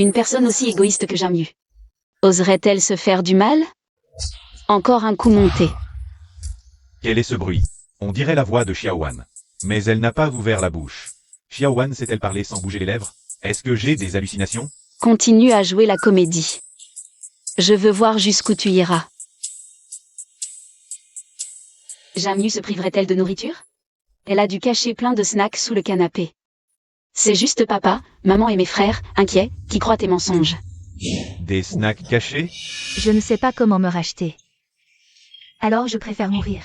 Une personne aussi égoïste que Jamyu. Oserait-elle se faire du mal? Encore un coup monté. Quel est ce bruit? On dirait la voix de Xiaowan. Mais elle n'a pas ouvert la bouche. Xiaowan sait-elle parler sans bouger les lèvres? Est-ce que j'ai des hallucinations? Continue à jouer la comédie. Je veux voir jusqu'où tu iras. Jamyu se priverait-elle de nourriture? Elle a dû cacher plein de snacks sous le canapé. C'est juste papa, maman et mes frères, inquiets, qui croient tes mensonges. Des snacks cachés? Je ne sais pas comment me racheter. Alors je préfère mourir.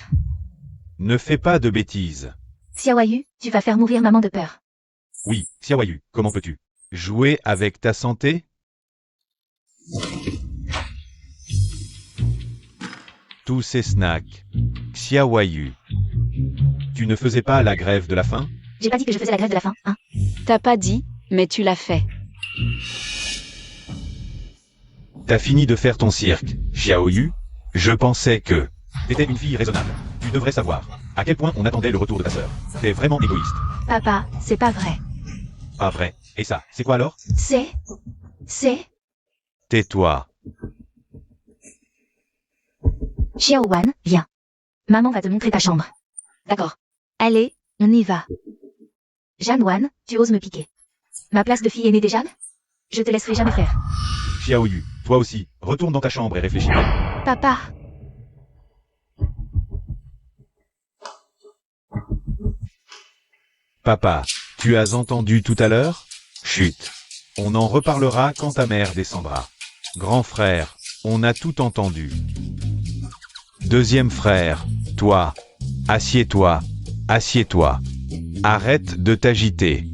Ne fais pas de bêtises. Xiaoyu, tu vas faire mourir maman de peur. Oui, Xiaoyu, comment peux-tu jouer avec ta santé? Tous ces snacks. Xiaoyu. Tu ne faisais pas la grève de la faim? J'ai pas dit que je faisais la grève de la faim, hein. T'as pas dit, mais tu l'as fait. T'as fini de faire ton cirque, Xiaoyu? Je pensais que t'étais une fille raisonnable. Tu devrais savoir à quel point on attendait le retour de ta sœur. T'es vraiment égoïste. Papa, c'est pas vrai. Pas vrai. Et ça, c'est quoi alors? C'est... Tais-toi. Xiaowan, viens. Maman va te montrer ta chambre. D'accord. Allez, on y va. Janwan, tu oses me piquer. Ma place de fille aînée des Jeanne? Je te laisserai jamais faire. Xiaoyu, toi aussi, retourne dans ta chambre et réfléchis bien. Papa. Papa, tu as entendu tout à l'heure? Chut. On en reparlera quand ta mère descendra. Grand frère, on a tout entendu. Deuxième frère, toi. Assieds-toi. Assieds-toi. Arrête de t'agiter.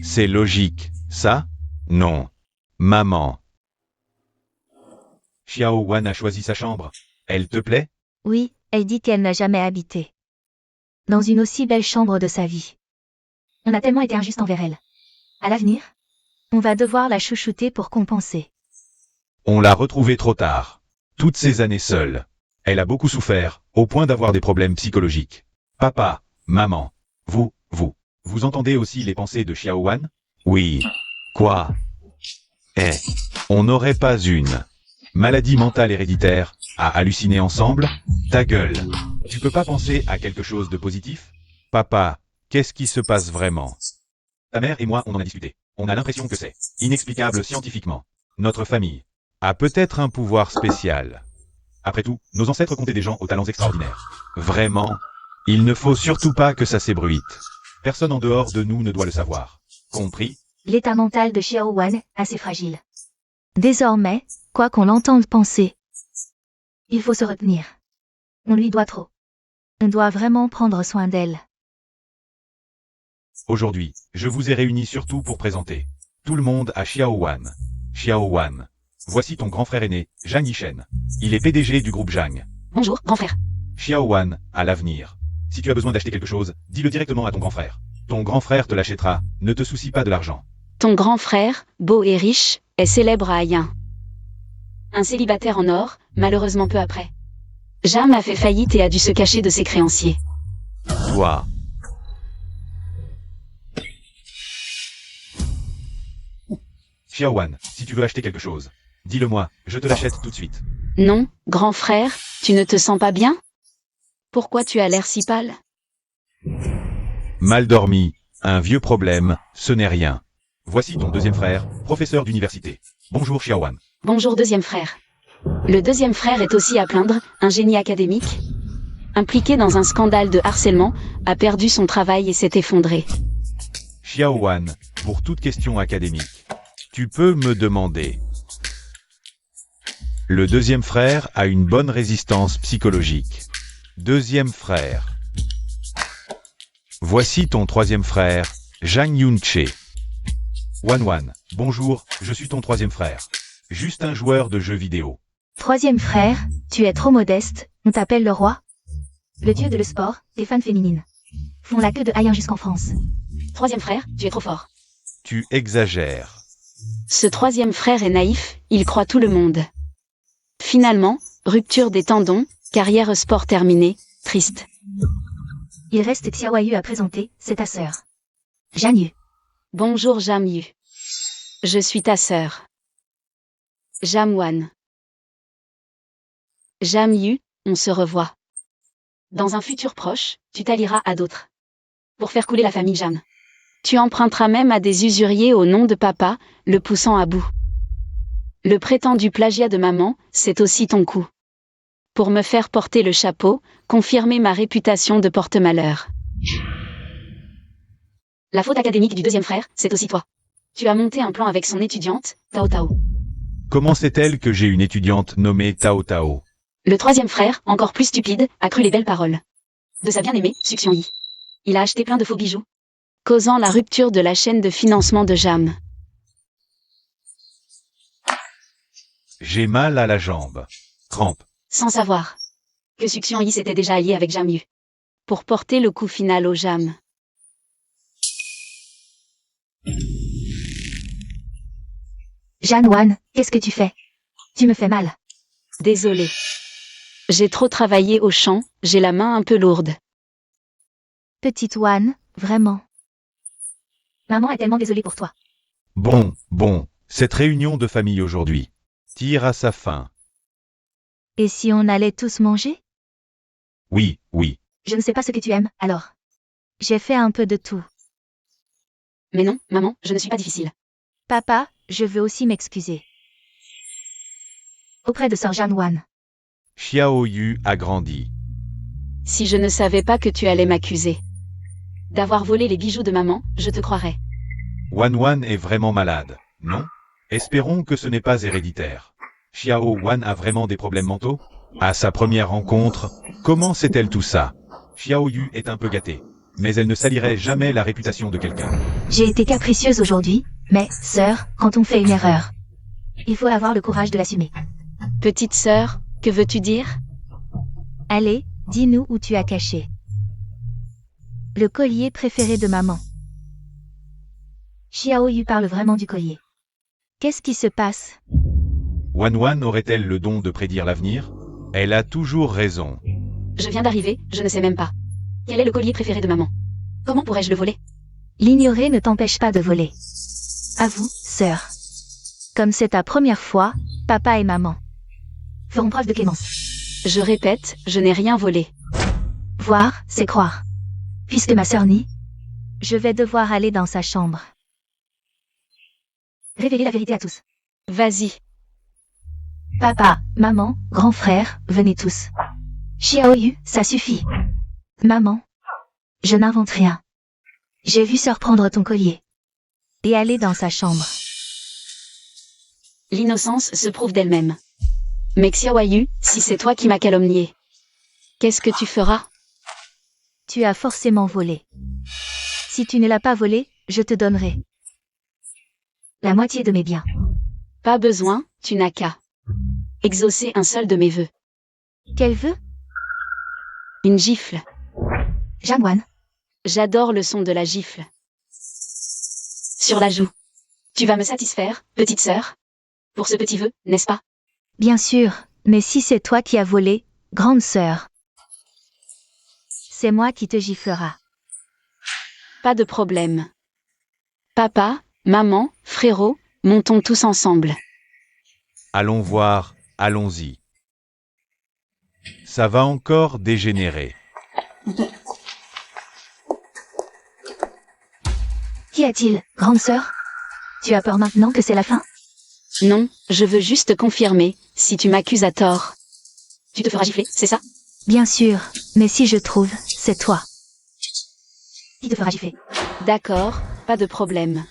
C'est logique, ça? Non. Maman. Xiaowan a choisi sa chambre. Elle te plaît? Oui, elle dit qu'elle n'a jamais habité dans une aussi belle chambre de sa vie. On a tellement été injuste envers elle. À l'avenir, on va devoir la chouchouter pour compenser. On l'a retrouvée trop tard. Toutes ces années seule. Elle a beaucoup souffert, au point d'avoir des problèmes psychologiques. Papa, maman, vous entendez aussi les pensées de Xiaowan? Oui. Quoi? On n'aurait pas une maladie mentale héréditaire à halluciner ensemble? Ta gueule. Tu peux pas penser à quelque chose de positif? Papa, qu'est-ce qui se passe vraiment? Ta mère et moi, on en a discuté. On a l'impression que c'est inexplicable scientifiquement. Notre famille a peut-être un pouvoir spécial. Après tout, nos ancêtres comptaient des gens aux talents extraordinaires. Vraiment? Il ne faut surtout pas que ça s'ébruite. Personne en dehors de nous ne doit le savoir. Compris? L'état mental de Xiaowan, assez fragile. Désormais, quoi qu'on l'entende penser, il faut se retenir. On lui doit trop. On doit vraiment prendre soin d'elle. Aujourd'hui, je vous ai réunis surtout pour présenter tout le monde à Xiaowan. Xiaowan. Voici ton grand frère aîné, Zhang Yishen. Il est PDG du groupe Zhang. Bonjour, grand frère. Xiaowan, à l'avenir. Si tu as besoin d'acheter quelque chose, dis-le directement à ton grand frère. Ton grand frère te l'achètera, ne te soucie pas de l'argent. Ton grand frère, beau et riche, est célèbre à Ayin. Un célibataire en or, malheureusement peu après. Jam a fait faillite et a dû se cacher de ses créanciers. Toi. Xiaowan, si tu veux acheter quelque chose, dis-le-moi, je te l'achète tout de suite. Non, grand frère, tu ne te sens pas bien? Pourquoi tu as l'air si pâle? Mal dormi, un vieux problème, ce n'est rien. Voici ton deuxième frère, professeur d'université. Bonjour Xiaowan. Bonjour deuxième frère. Le deuxième frère est aussi à plaindre, un génie académique, impliqué dans un scandale de harcèlement, a perdu son travail et s'est effondré. Xiaowan, pour toute question académique, tu peux me demander. Le deuxième frère a une bonne résistance psychologique. Deuxième frère. Voici ton troisième frère, Zhang Yunche. Wan, bonjour, je suis ton troisième frère. Juste un joueur de jeux vidéo. Troisième frère, tu es trop modeste, on t'appelle le roi. Le dieu de le sport, des fans féminines font la queue de Ayin jusqu'en France. Troisième frère, tu es trop fort. Tu exagères. Ce troisième frère est naïf, il croit tout le monde. Finalement, rupture des tendons, carrière sport terminée, triste. Il reste Xiaoyu à présenter, c'est ta sœur. Janyu. Bonjour Jamyu. Je suis ta sœur. Jamwan. Jamyu, on se revoit. Dans un futur proche, tu t'allieras à d'autres. Pour faire couler la famille Jam. Tu emprunteras même à des usuriers au nom de papa, le poussant à bout. Le prétendu plagiat de maman, c'est aussi ton coup. Pour me faire porter le chapeau, confirmer ma réputation de porte-malheur. La faute académique du deuxième frère, c'est aussi toi. Tu as monté un plan avec son étudiante, Tao Tao. Comment sait-elle que j'ai une étudiante nommée Tao Tao? Le troisième frère, encore plus stupide, a cru les belles paroles de sa bien-aimée, Suxion Yi. Il a acheté plein de faux bijoux, causant la rupture de la chaîne de financement de Jam. J'ai mal à la jambe. Crampe. Sans savoir que Suxion Yi s'était déjà allié avec Jamyu pour porter le coup final au Jam. Janwan, qu'est-ce que tu fais? Tu me fais mal. Désolée. J'ai trop travaillé au champ, j'ai la main un peu lourde. Petite Wan, vraiment. Maman est tellement désolée pour toi. Bon, cette réunion de famille aujourd'hui tire à sa fin. Et si on allait tous manger? Oui. Je ne sais pas ce que tu aimes, alors. J'ai fait un peu de tout. Mais non, maman, je ne suis pas difficile. Papa, je veux aussi m'excuser. Auprès de Sir Janwan. Xiao Yu a grandi. Si je ne savais pas que tu allais m'accuser d'avoir volé les bijoux de maman, je te croirais. Wan est vraiment malade, non? Espérons que ce n'est pas héréditaire. Xiao Wan a vraiment des problèmes mentaux? À sa première rencontre, comment sait-elle tout ça? Xiao Yu est un peu gâtée, mais elle ne salirait jamais la réputation de quelqu'un. J'ai été capricieuse aujourd'hui, mais, sœur, quand on fait une erreur, il faut avoir le courage de l'assumer. Petite sœur, que veux-tu dire? Allez, dis-nous où tu as caché le collier préféré de maman. Xiao Yu parle vraiment du collier. Qu'est-ce qui se passe? Wan aurait-elle le don de prédire l'avenir? Elle a toujours raison. Je viens d'arriver, je ne sais même pas. Quel est le collier préféré de maman? Comment pourrais-je le voler? L'ignorer ne t'empêche pas de voler. À vous, sœur. Comme c'est ta première fois, papa et maman feront preuve de clémence. Je répète, je n'ai rien volé. Voir, c'est croire. Puisque ma sœur nie, je vais devoir aller dans sa chambre. Révéler la vérité à tous. Vas-y. Papa, maman, grand frère, venez tous. Xiao Yu, ça suffit. Maman, je n'invente rien. J'ai vu sœur prendre ton collier et aller dans sa chambre. L'innocence se prouve d'elle-même. Mais Xiao Yu, si c'est toi qui m'as calomnié, qu'est-ce que tu feras? Tu as forcément volé. Si tu ne l'as pas volé, je te donnerai la moitié de mes biens. Pas besoin, tu n'as qu'à exaucer un seul de mes vœux. Quel vœu? Une gifle. Janwan. J'adore le son de la gifle. Sur la joue. Tu vas me satisfaire, petite sœur? Pour ce petit vœu, n'est-ce pas? Bien sûr, mais si c'est toi qui as volé, grande sœur, c'est moi qui te giflera. Pas de problème. Papa, maman, frérot, montons tous ensemble. Allons voir, allons-y. Ça va encore dégénérer. Qu'y a-t-il, grande sœur? Tu as peur maintenant que c'est la fin? Non, je veux juste confirmer, si tu m'accuses à tort. Tu te feras gifler, c'est ça? Bien sûr, mais si je trouve, c'est toi qui te fera gifler. D'accord, pas de problème.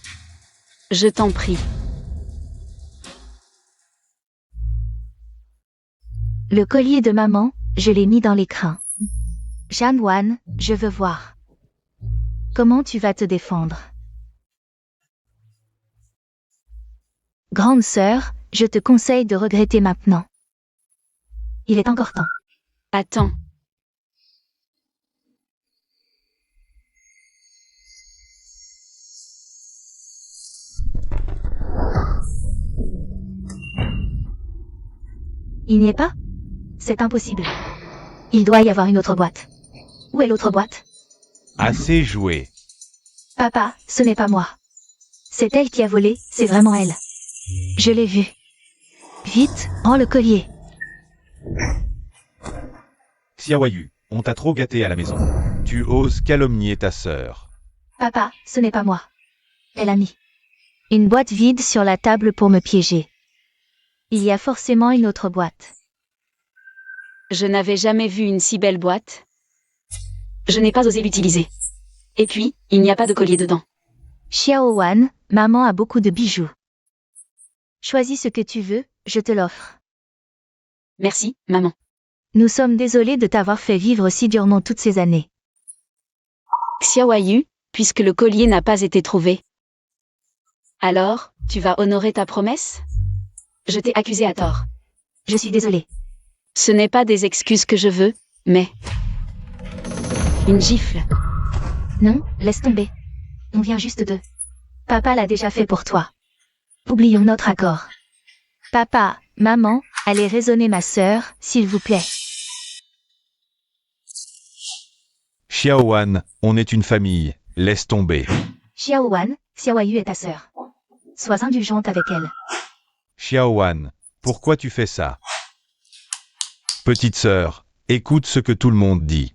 Je t'en prie. Le collier de maman, je l'ai mis dans l'écrin. Janwan, je veux voir. Comment tu vas te défendre? Grande sœur, je te conseille de regretter maintenant. Il est encore temps. Attends. Il n'y est pas? C'est impossible. Il doit y avoir une autre boîte. Où est l'autre boîte? Assez joué. Papa, ce n'est pas moi. C'est elle qui a volé, c'est vraiment elle. Je l'ai vue. Vite, rends le collier. Xiaoyu, on t'a trop gâté à la maison. Tu oses calomnier ta sœur. Papa, ce n'est pas moi. Elle a mis une boîte vide sur la table pour me piéger. Il y a forcément une autre boîte. Je n'avais jamais vu une si belle boîte. Je n'ai pas osé l'utiliser. Et puis, il n'y a pas de collier dedans. Xiao Wan, maman a beaucoup de bijoux. Choisis ce que tu veux, je te l'offre. Merci, maman. Nous sommes désolés de t'avoir fait vivre si durement toutes ces années. Xiaoyu, puisque le collier n'a pas été trouvé. Alors, tu vas honorer ta promesse? Je t'ai accusé à tort. Je suis désolée. Ce n'est pas des excuses que je veux, mais... une gifle. Non, laisse tomber. On vient juste de... Papa l'a déjà fait pour toi. Oublions notre accord. Papa, maman, allez raisonner ma sœur, s'il vous plaît. Xiaowan, on est une famille, laisse tomber. Xiao Wan, Xiaoyu est ta sœur. Sois indulgente avec elle. Xiaowan, pourquoi tu fais ça? Petite sœur, écoute ce que tout le monde dit.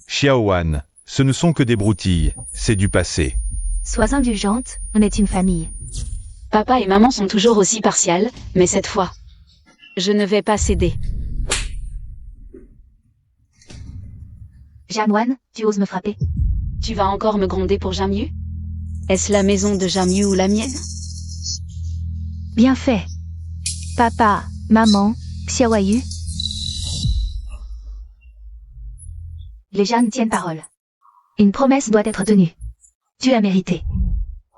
Xiaowan, ce ne sont que des broutilles, c'est du passé. Sois indulgente, on est une famille. Papa et maman sont toujours aussi partials, mais cette fois, je ne vais pas céder. Jamwan, tu oses me frapper? Tu vas encore me gronder pour Jamyu? Est-ce la maison de Jamyu ou la mienne? Bien fait. Papa, maman, Xiaoyu. Les Jeanne tiennent parole. Une promesse doit être tenue. Tu l'as mérité.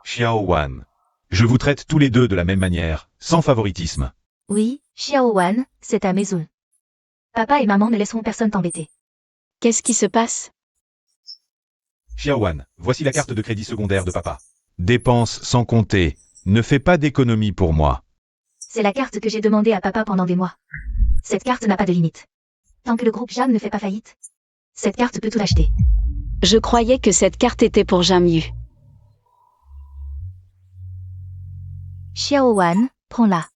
Xiaowan, je vous traite tous les deux de la même manière, sans favoritisme. Oui, Xiao Wan, c'est ta maison. Papa et maman ne laisseront personne t'embêter. Qu'est-ce qui se passe? Xiaowan, voici la carte de crédit secondaire de papa. Dépense sans compter, ne fais pas d'économie pour moi. C'est la carte que j'ai demandée à papa pendant des mois. Cette carte n'a pas de limite. Tant que le groupe Jeanne ne fait pas faillite, cette carte peut tout acheter. Je croyais que cette carte était pour Jamyu. Xiao Wan, prends-la.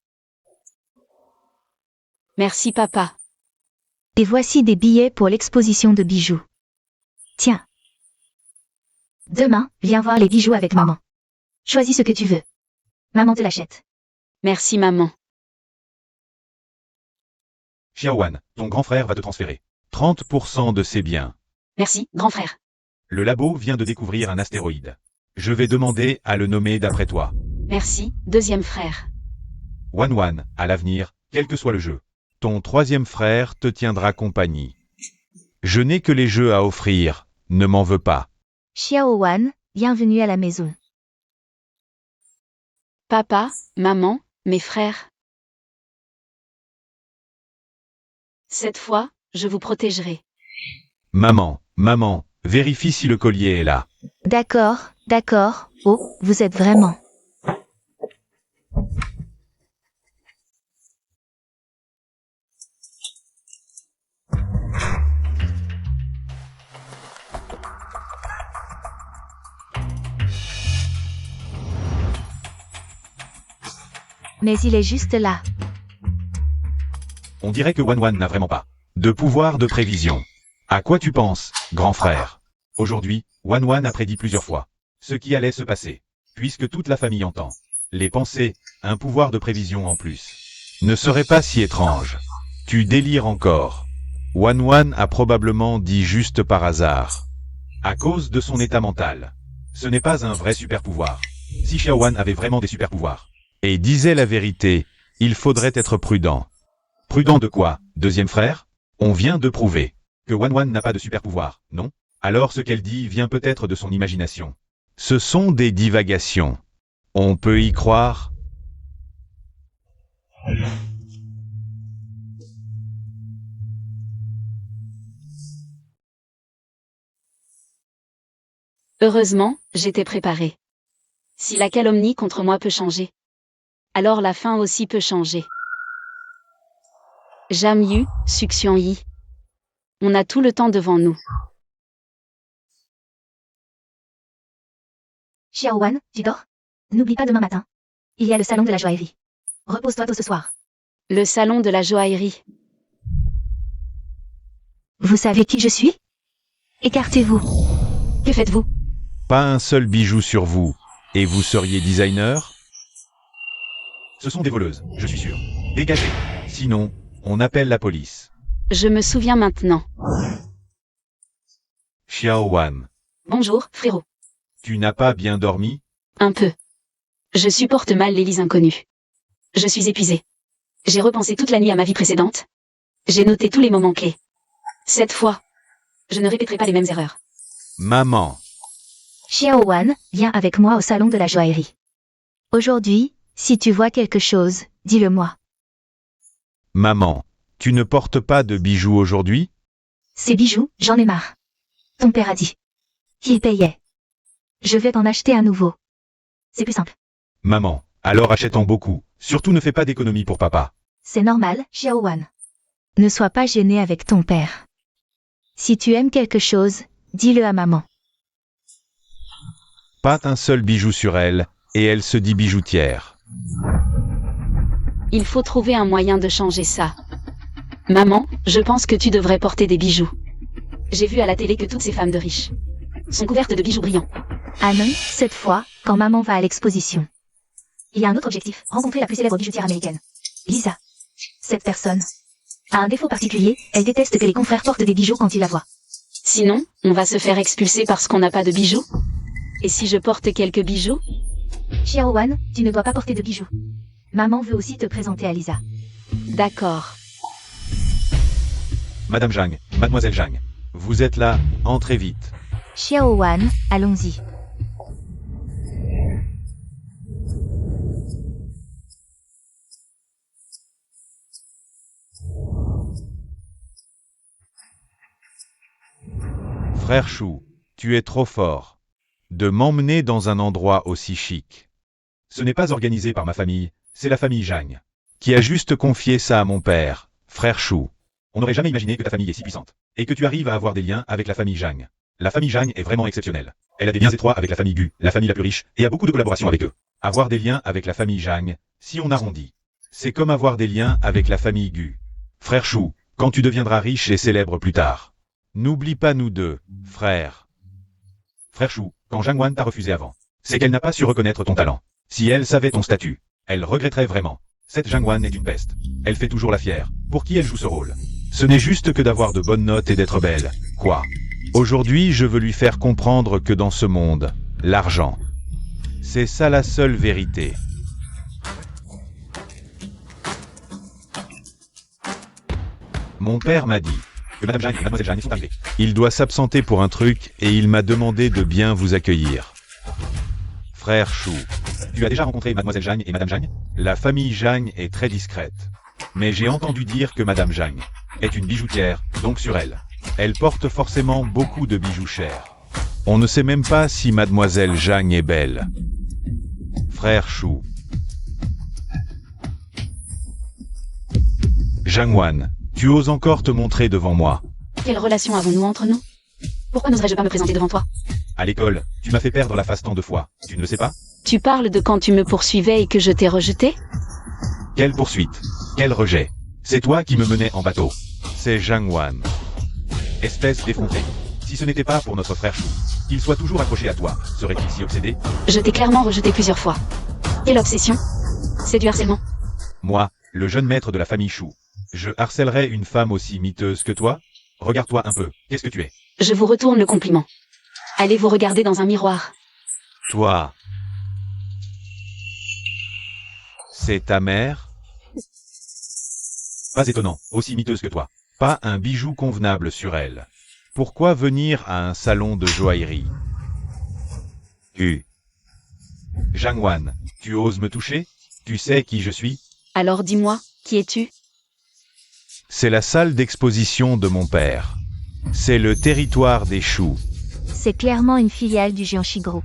Merci papa. Et voici des billets pour l'exposition de bijoux. Tiens. Demain, viens voir les bijoux avec maman. Choisis ce que tu veux. Maman te l'achète. Merci maman. Xiaowan, ton grand frère va te transférer 30% de ses biens. Merci, grand frère. Le labo vient de découvrir un astéroïde. Je vais demander à le nommer d'après toi. Merci, deuxième frère. Wan, à l'avenir, quel que soit le jeu, ton troisième frère te tiendra compagnie. Je n'ai que les jeux à offrir, ne m'en veux pas. Xiao Wan, bienvenue à la maison. Papa, maman, mes frères. Cette fois, je vous protégerai. Maman, vérifie si le collier est là. D'accord, d'accord. Oh, vous êtes vraiment. Mais il est juste là. On dirait que Wan n'a vraiment pas de pouvoir de prévision. À quoi tu penses, grand frère? Aujourd'hui, Wan a prédit plusieurs fois ce qui allait se passer, puisque toute la famille entend les pensées, un pouvoir de prévision en plus. Ne serait pas si étrange. Tu délires encore. Wan a probablement dit juste par hasard. À cause de son état mental. Ce n'est pas un vrai super pouvoir. Si Xiaowan avait vraiment des super pouvoirs, et disait la vérité, il faudrait être prudent. Prudent de quoi, deuxième frère? On vient de prouver que Wan n'a pas de super pouvoir, non? Alors ce qu'elle dit vient peut-être de son imagination. Ce sont des divagations. On peut y croire? Heureusement, j'étais préparée. Si la calomnie contre moi peut changer, alors la fin aussi peut changer. Jamyu, Suxian Yi. On a tout le temps devant nous. Xiao Wan, tu dors? N'oublie pas demain matin. Il y a le salon de la joaillerie. Repose-toi tôt ce soir. Le salon de la joaillerie. Vous savez qui je suis? Écartez-vous. Que faites-vous? Pas un seul bijou sur vous. Et vous seriez designer? Ce sont des voleuses, je suis sûr. Dégagez. Sinon, on appelle la police. Je me souviens maintenant. Xiao Wan, Bonjour, frérot. tu n'as pas bien dormi? Un peu. Je supporte mal les lits inconnus. Je suis épuisée. J'ai repensé toute la nuit à ma vie précédente. J'ai noté tous les moments clés. Cette fois, je ne répéterai pas les mêmes erreurs. Maman, Xiao Wan, viens avec moi au salon de la joaillerie. Aujourd'hui, si tu vois quelque chose, dis-le-moi. maman, tu ne portes pas de bijoux aujourd'hui? Ces bijoux, j'en ai marre. Ton père a dit qu'il payait. Je vais t'en acheter un nouveau. C'est plus simple. Maman, alors achète-en beaucoup. Surtout ne fais pas d'économie pour papa. C'est normal, Xiao Wan. Ne sois pas gêné avec ton père. Si tu aimes quelque chose, dis-le à maman. Pas un seul bijou sur elle, et elle se dit bijoutière. Il faut trouver un moyen de changer ça. Maman, je pense que tu devrais porter des bijoux. J'ai vu à la télé que toutes ces femmes de riches sont couvertes de bijoux brillants. Ah non, cette fois, quand maman va à l'exposition. Il y a un autre objectif, rencontrer la plus célèbre bijoutière américaine. Lisa. Cette personne a un défaut particulier, elle déteste que les confrères portent des bijoux quand ils la voient. Sinon, on va se faire expulser parce qu'on n'a pas de bijoux. Et si je porte quelques bijoux? Xiao Wan, tu ne dois pas porter de bijoux. Maman veut aussi te présenter à Lisa. D'accord. Madame Zhang, mademoiselle Zhang, vous êtes là, entrez vite. Xiao Wan, allons-y. Frère Chou, tu es trop fort. De m'emmener dans un endroit aussi chic. Ce n'est pas organisé par ma famille, c'est la famille Zhang, qui a juste confié ça à mon père, frère Chou. On n'aurait jamais imaginé que ta famille est si puissante, et que tu arrives à avoir des liens avec la famille Zhang. La famille Zhang est vraiment exceptionnelle. Elle a des liens étroits avec la famille Gu, la famille la plus riche, et a beaucoup de collaborations avec eux. Avoir des liens avec la famille Zhang, si on arrondit, c'est comme avoir des liens avec la famille Gu. Frère Chou, quand tu deviendras riche et célèbre plus tard, n'oublie pas nous deux, frère. Frère Chou, quand Zhang Wan t'a refusé avant, c'est qu'elle n'a pas su reconnaître ton talent. Si elle savait ton statut, elle regretterait vraiment. Cette Zhang Wan est une peste. Elle fait toujours la fière. Pour qui elle joue ce rôle? Ce n'est juste que d'avoir de bonnes notes et d'être belle. Quoi? Aujourd'hui, je veux lui faire comprendre que dans ce monde, l'argent, c'est ça la seule vérité. Mon père m'a dit que Madame Zhang et Mademoiselle Zhang sont arrivées. Il doit s'absenter pour un truc et il m'a demandé de bien vous accueillir. Frère Chou, tu as déjà rencontré Mademoiselle Zhang et Madame Zhang? La famille Zhang est très discrète. Mais j'ai entendu dire que Madame Zhang est une bijoutière, donc sur elle. Elle porte forcément beaucoup de bijoux chers. On ne sait même pas si Mademoiselle Zhang est belle. Frère Chou. Zhang Wan, tu oses encore te montrer devant moi. Quelle relation avons-nous entre nous? Pourquoi n'oserais-je pas me présenter devant toi? À l'école, tu m'as fait perdre la face tant de fois. Tu ne le sais pas? Tu parles de quand tu me poursuivais et que je t'ai rejeté? Quelle poursuite? Quel rejet? C'est toi qui me menais en bateau. C'est Zhang Wan. Espèce d'effronté. Si ce n'était pas pour notre frère Chou, qu'il soit toujours accroché à toi, serait-il si obsédé? Je t'ai clairement rejeté plusieurs fois. Quelle obsession? C'est du harcèlement. Moi, le jeune maître de la famille Chou, je harcèlerais une femme aussi miteuse que toi? Regarde-toi un peu, qu'est-ce que tu es? Je vous retourne le compliment. Allez vous regarder dans un miroir. Toi. C'est ta mère? Pas étonnant, aussi miteuse que toi. Pas un bijou convenable sur elle. Pourquoi venir à un salon de joaillerie? Zhang Wan, tu oses me toucher? Tu sais qui je suis? Alors dis-moi, qui es-tu? C'est la salle d'exposition de mon père. C'est le territoire des choux. C'est clairement une filiale du Jiangxi Group.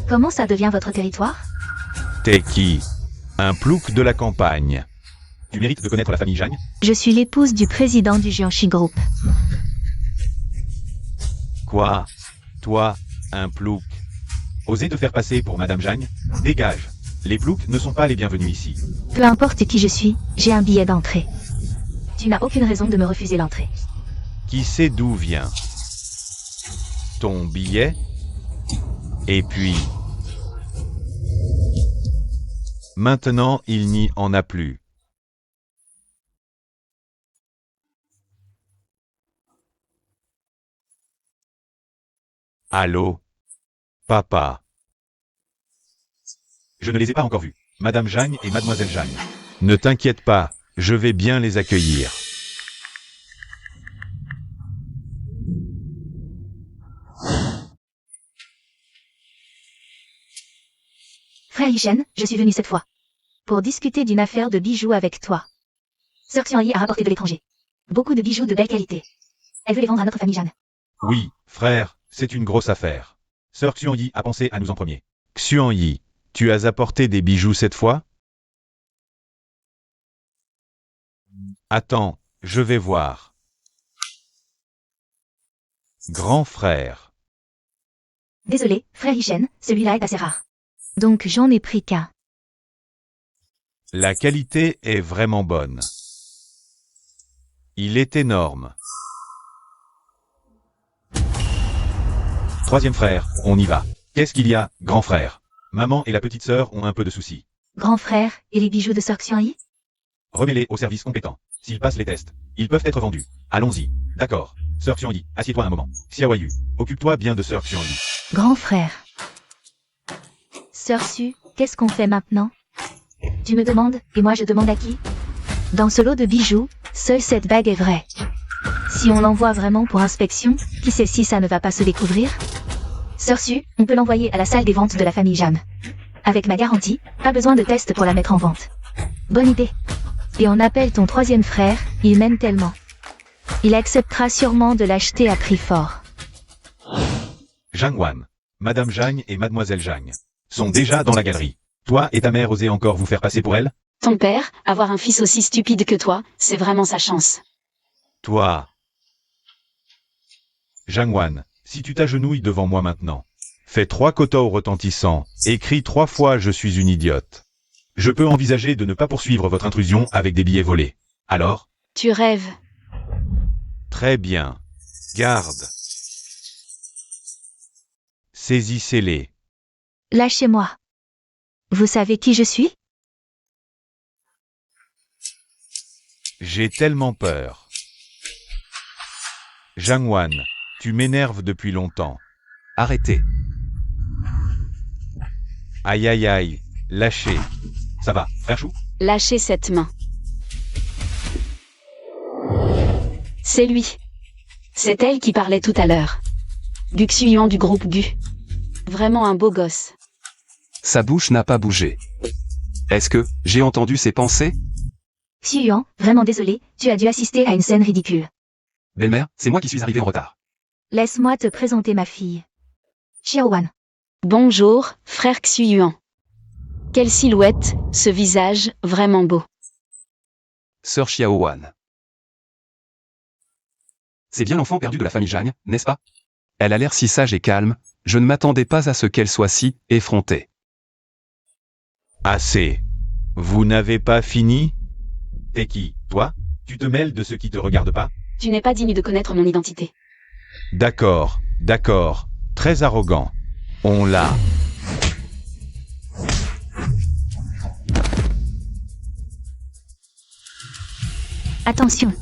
Comment ça devient votre territoire? T'es qui? Un plouc de la campagne. Tu mérites de connaître la famille Zhang? Je suis l'épouse du président du Jiangxi Group. Quoi? Toi, un plouc? Oser te faire passer pour Madame Zhang? Dégage. Les ploucs ne sont pas les bienvenus ici. Peu importe qui je suis, j'ai un billet d'entrée. Tu n'as aucune raison de me refuser l'entrée. Qui sait d'où vient ton billet? Et puis... Maintenant, il n'y en a plus. Allô? Papa? Je ne les ai pas encore vus. Madame Jagne et Mademoiselle Jagne. Ne t'inquiète pas, je vais bien les accueillir. Frère Hichen, je suis venu cette fois. Pour discuter d'une affaire de bijoux avec toi. Sœur Xiangyi a rapporté de l'étranger. Beaucoup de bijoux de belle qualité. Elle veut les vendre à notre famille Jeanne. Oui, frère, c'est une grosse affaire. Sœur Xuanyi a pensé à nous en premier. Xuanyi, tu as apporté des bijoux cette fois? Attends, je vais voir. Grand frère. Désolé, frère Hichen, celui-là est assez rare. Donc j'en ai pris qu'un. La qualité est vraiment bonne. Il est énorme. Troisième frère, on y va. Qu'est-ce qu'il y a, grand frère? Maman et la petite sœur ont un peu de soucis. Grand frère, et les bijoux de Sœur Xiangyi? Remets-les au service compétent. S'ils passent les tests, ils peuvent être vendus. Allons-y. D'accord. Sœur Xiangyi, assieds-toi un moment. Xiaoyu, occupe-toi bien de Sœur Xiangyi. Grand frère. Sœur Su, qu'est-ce qu'on fait maintenant? Tu me demandes, et moi je demande à qui? Dans ce lot de bijoux, seule cette bague est vraie. Si on l'envoie vraiment pour inspection, qui sait si ça ne va pas se découvrir? Sœur Su, on peut l'envoyer à la salle des ventes de la famille Jam. Avec ma garantie, pas besoin de test pour la mettre en vente. Bonne idée. Et on appelle ton troisième frère, il m'aime tellement. Il acceptera sûrement de l'acheter à prix fort. Zhang Wan, Madame Jagne et Mademoiselle Jagne sont déjà dans la galerie. Toi et ta mère osez encore vous faire passer pour elle? Ton père, avoir un fils aussi stupide que toi, c'est vraiment sa chance. Toi. Zhang Wan, si tu t'agenouilles devant moi maintenant, fais 3 kotos retentissants, et crie 3 fois « Je suis une idiote ». Je peux envisager de ne pas poursuivre votre intrusion avec des billets volés. Alors? Tu rêves. Très bien. Garde. Saisissez-les. Lâchez-moi. Vous savez qui je suis? J'ai tellement peur. Zhang Wan, tu m'énerves depuis longtemps. Arrêtez. Aïe aïe aïe, lâchez. Ça va, frère Chou? Lâchez cette main. C'est lui. C'est elle qui parlait tout à l'heure. Gu Xuyuan du groupe Gu. Vraiment un beau gosse. Sa bouche n'a pas bougé. Est-ce que j'ai entendu ses pensées? Xuyuan, vraiment désolé, tu as dû assister à une scène ridicule. Belle-mère, c'est moi qui suis arrivé en retard. Laisse-moi te présenter ma fille. Xiaowan. Bonjour, frère Xuyuan. Quelle silhouette, ce visage, vraiment beau. Sœur Xiaowan. C'est bien l'enfant perdu de la famille Jagne, n'est-ce pas? Elle a l'air si sage et calme, je ne m'attendais pas à ce qu'elle soit si effrontée. Assez. Vous n'avez pas fini? T'es qui, toi? Tu te mêles de ce qui te regarde pas? Tu n'es pas digne de connaître mon identité. D'accord, d'accord. Très arrogant. On l'a. Attention.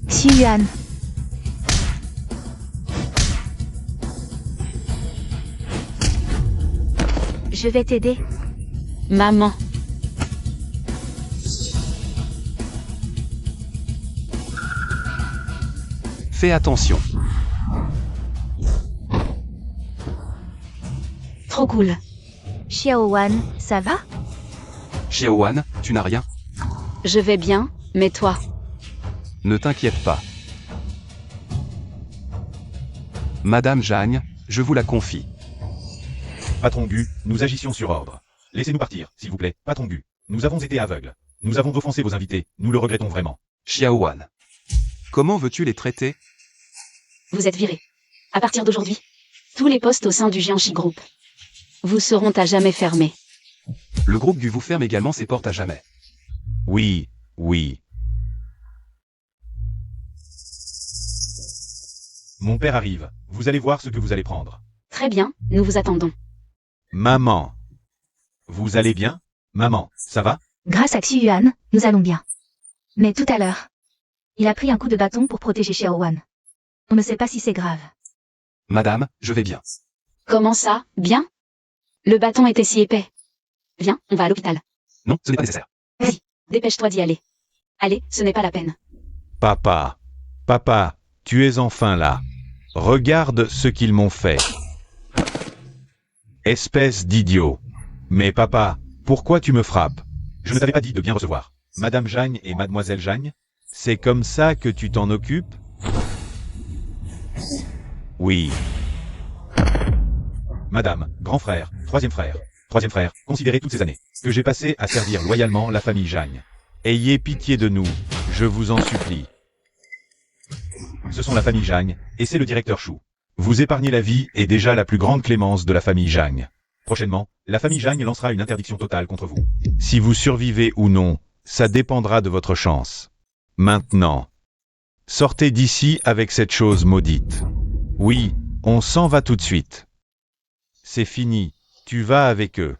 Xuyuan. Je vais t'aider. Maman. Fais attention. Trop cool. Xiaowan, ça va? Xiaowan, tu n'as rien? Je vais bien, mais toi? Ne t'inquiète pas. Madame Jagne, je vous la confie. Patron Gu, nous agissions sur ordre. Laissez-nous partir, s'il vous plaît, patron Gu. Nous avons été aveugles. Nous avons offensé vos invités, nous le regrettons vraiment. Xiaowan. Comment veux-tu les traiter? Vous êtes virés. À partir d'aujourd'hui, tous les postes au sein du Jiangxi Group vous seront à jamais fermés. Le groupe Gu vous ferme également ses portes à jamais. Oui, oui. Mon père arrive. Vous allez voir ce que vous allez prendre. Très bien, nous vous attendons. Maman. Vous allez bien? Maman, ça va? Grâce à Xu Yuan, nous allons bien. Mais tout à l'heure, il a pris un coup de bâton pour protéger Xiao Wan. On ne sait pas si c'est grave. Madame, je vais bien. Comment ça, bien? Le bâton était si épais. Viens, on va à l'hôpital. Non, ce n'est pas nécessaire. Dépêche-toi d'y aller. Allez, ce n'est pas la peine. Papa. Papa, tu es enfin là. Regarde ce qu'ils m'ont fait. Espèce d'idiot. Mais papa, pourquoi tu me frappes? Je ne t'avais pas dit de bien recevoir. Madame Jagne et Mademoiselle Jagne? C'est comme ça que tu t'en occupes? Oui. Madame, grand frère, troisième frère, considérez toutes ces années que j'ai passées à servir loyalement la famille Jagne. Ayez pitié de nous, je vous en supplie. Ce sont la famille Jagne, et c'est le directeur Chou. Vous épargnez la vie et déjà la plus grande clémence de la famille Jagne. Prochainement, la famille Jagne lancera une interdiction totale contre vous. Si vous survivez ou non, ça dépendra de votre chance. Maintenant, sortez d'ici avec cette chose maudite. Oui, on s'en va tout de suite. C'est fini, tu vas avec eux.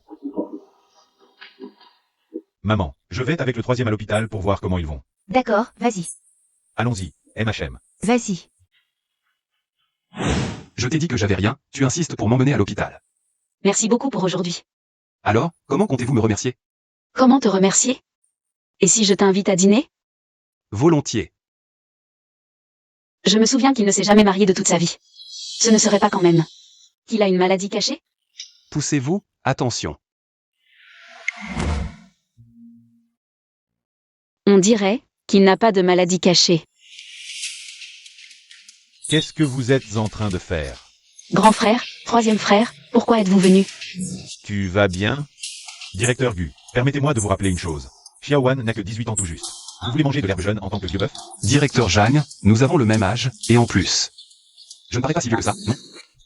Maman, je vais avec le troisième à l'hôpital pour voir comment ils vont. D'accord, vas-y. Allons-y, MHM. Vas-y. Je t'ai dit que j'avais rien, tu insistes pour m'emmener à l'hôpital. Merci beaucoup pour aujourd'hui. Alors, comment comptez-vous me remercier? Comment te remercier? Et si je t'invite à dîner? Volontiers. Je me souviens qu'il ne s'est jamais marié de toute sa vie. Ce ne serait pas quand même qu'il a une maladie cachée? Poussez-vous, attention. On dirait qu'il n'a pas de maladie cachée. Qu'est-ce que vous êtes en train de faire? Grand frère, troisième frère, pourquoi êtes-vous venu? Tu vas bien? Directeur Gu, permettez-moi de vous rappeler une chose. Xiao Wan n'a que 18 ans tout juste. Vous voulez manger de l'herbe jeune en tant que vieux bœuf? Directeur Jagne, nous avons le même âge, et en plus. Je ne parais pas si vieux que ça, non?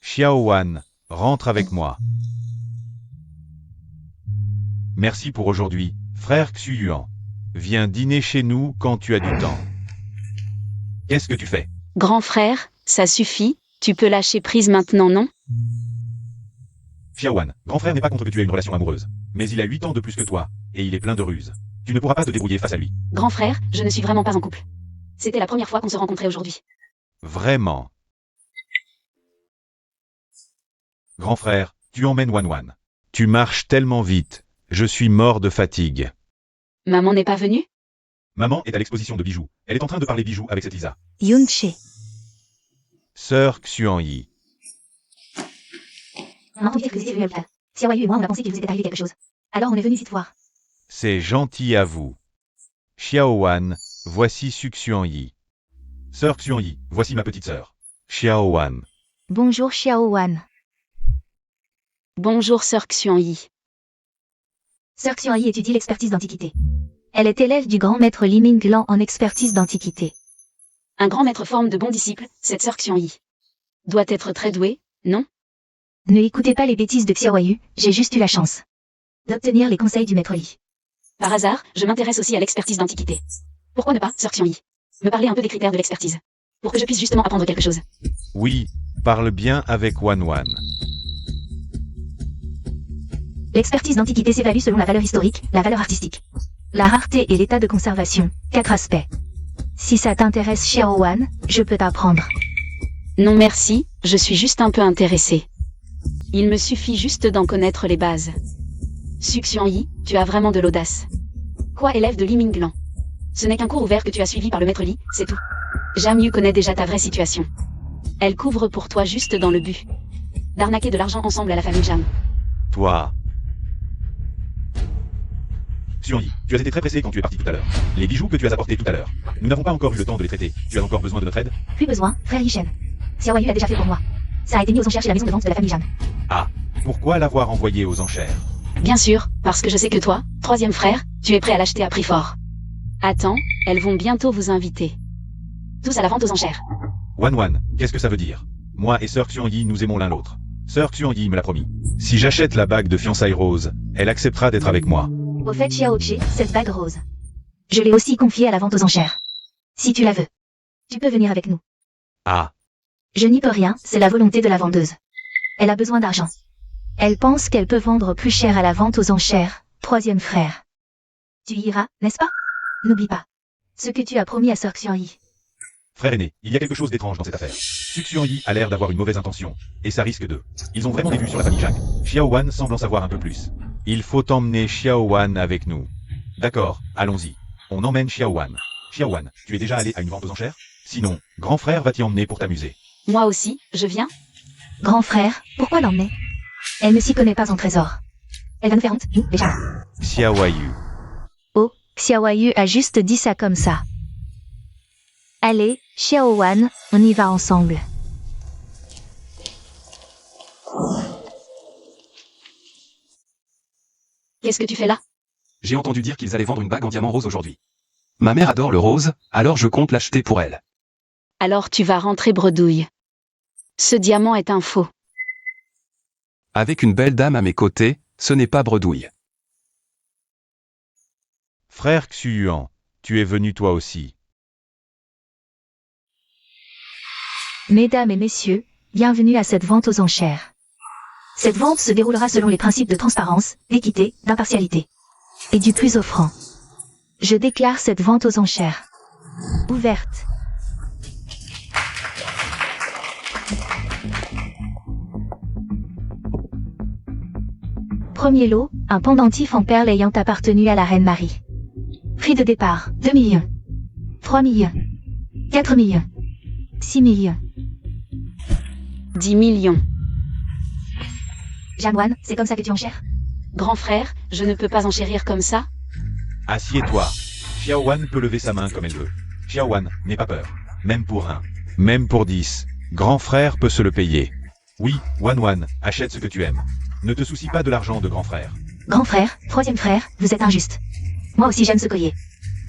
Xiao Wan, rentre avec moi. Merci pour aujourd'hui, frère Xu Yuan. Viens dîner chez nous quand tu as du temps. Qu'est-ce que tu fais? Grand frère, ça suffit, tu peux lâcher prise maintenant, non? Xiao Wan, grand frère n'est pas contre que tu aies une relation amoureuse. Mais il a 8 ans de plus que toi, et il est plein de ruses. Tu ne pourras pas te débrouiller face à lui. Grand frère, je ne suis vraiment pas en couple. C'était la première fois qu'on se rencontrait aujourd'hui. Vraiment. Grand frère, tu emmènes Wan Wan. Tu marches tellement vite, je suis mort de fatigue. Maman n'est pas venue? Maman est à l'exposition de bijoux. Elle est en train de parler bijoux avec cette Lisa. Yun-che. Sœur Xuan-Yi. On a entendu dire que vous étiez venu à l'hôpital. Xiao Yu et moi, on a pensé qu'il vous était arrivé quelque chose. Alors on est venu ici te voir. C'est gentil à vous. Xiao Wan, voici Su Xuan-Yi. Sœur Xuan-Yi, voici ma petite sœur. Xiao Wan. Bonjour Xiao Wan. Bonjour sœur Xuan-Yi. Sœur Xuan-Yi étudie l'expertise d'antiquité. Elle est élève du grand maître Li Minglan en expertise d'antiquité. Un grand maître forme de bons disciples, cette sœur Xuan-Yi. Doit être très douée, non? Ne écoutez pas les bêtises de Xiao Yu, j'ai juste eu la chance d'obtenir les conseils du maître Li. Par hasard, je m'intéresse aussi à l'expertise d'antiquité. Pourquoi ne pas, sœur Xuan-Yi? Me parler un peu des critères de l'expertise. Pour que je puisse justement apprendre quelque chose. Oui, parle bien avec Wan Wan. L'expertise d'antiquité s'évalue selon la valeur historique, la valeur artistique, la rareté et l'état de conservation. 4 aspects. Si ça t'intéresse Xiao Wan, je peux t'apprendre. Non merci, je suis juste un peu intéressée. Il me suffit juste d'en connaître les bases. Su Xuan-Yi, tu as vraiment de l'audace. Quoi, élève de Li Minglan? Ce n'est qu'un cours ouvert que tu as suivi par le maître Li, c'est tout. Jam Yu connaît déjà ta vraie situation. Elle couvre pour toi juste dans le but d'arnaquer de l'argent ensemble à la famille Jam. Toi. Xuan-Yi, tu as été très pressé quand tu es parti tout à l'heure. Les bijoux que tu as apportés tout à l'heure. Nous n'avons pas encore eu le temps de les traiter. Tu as encore besoin de notre aide? Plus besoin, frère Yishen. Xiao Yu l'a déjà fait pour moi. Ça a été mis aux enchères chez la maison de vente de la famille Jam. Ah, pourquoi l'avoir envoyé aux enchères? Bien sûr, parce que je sais que toi, troisième frère, tu es prêt à l'acheter à prix fort. Attends, elles vont bientôt vous inviter. Tous à la vente aux enchères. Wan Wan, qu'est-ce que ça veut dire? Moi et sœur Xuan-Yi nous aimons l'un l'autre. Sœur Xuanyi me l'a promis. Si j'achète la bague de fiançailles rose, elle acceptera d'être avec moi. Au fait, Xiaoqi, cette bague rose. Je l'ai aussi confiée à la vente aux enchères. Si tu la veux, tu peux venir avec nous. Ah, Je n'y peux rien, c'est la volonté de la vendeuse. Elle a besoin d'argent. Elle pense qu'elle peut vendre plus cher à la vente aux enchères, troisième frère. Tu iras, n'est-ce pas? N'oublie pas ce que tu as promis à Sœur Xuanyi. frère aîné, il y a quelque chose d'étrange dans cette affaire. Su Xuanyi a l'air d'avoir une mauvaise intention, et ça risque de... Ils ont vraiment des vues sur la famille Zhang. Xiao Wan semble en savoir un peu plus. Il faut emmener Xiao Wan avec nous. D'accord, allons-y. On emmène Xiao Wan. Xiao Wan, tu es déjà allé à une vente aux enchères? Sinon, grand frère va t'y emmener pour t'amuser. Moi aussi, je viens. Grand frère, pourquoi l'emmener? Elle ne s'y connaît pas en trésor. Elle va nous faire honte, nous, déjà. Xiaoyu. Oh, Xiaoyu a juste dit ça comme ça. Allez, Xiao Wan, on y va ensemble. Qu'est-ce que tu fais là? J'ai entendu dire qu'ils allaient vendre une bague en diamant rose aujourd'hui. Ma mère adore le rose, alors je compte l'acheter pour elle. Alors tu vas rentrer bredouille. Ce diamant est un faux. Avec une belle dame à mes côtés, ce n'est pas bredouille. Frère Xuan, tu es venu toi aussi. Mesdames et messieurs, bienvenue à cette vente aux enchères. Cette vente se déroulera selon les principes de transparence, d'équité, d'impartialité et du plus offrant. Je déclare cette vente aux enchères ouverte. Premier lot, un pendentif en perles ayant appartenu à la reine Marie. Prix de départ, 2 millions. 3 millions. 4 millions. 6 millions. 10 millions. Jamwan, c'est comme ça que tu enchères? Grand frère, je ne peux pas enchérir comme ça. Assieds-toi. Xiao Wan peut lever sa main comme elle veut. Xiao Wan, n'aie pas peur. Même pour 1. Même pour 10. Grand frère peut se le payer. Oui, Wan Wan, achète ce que tu aimes. Ne te soucie pas de l'argent de grand frère. Grand frère, troisième frère, vous êtes injuste. Moi aussi j'aime ce collier.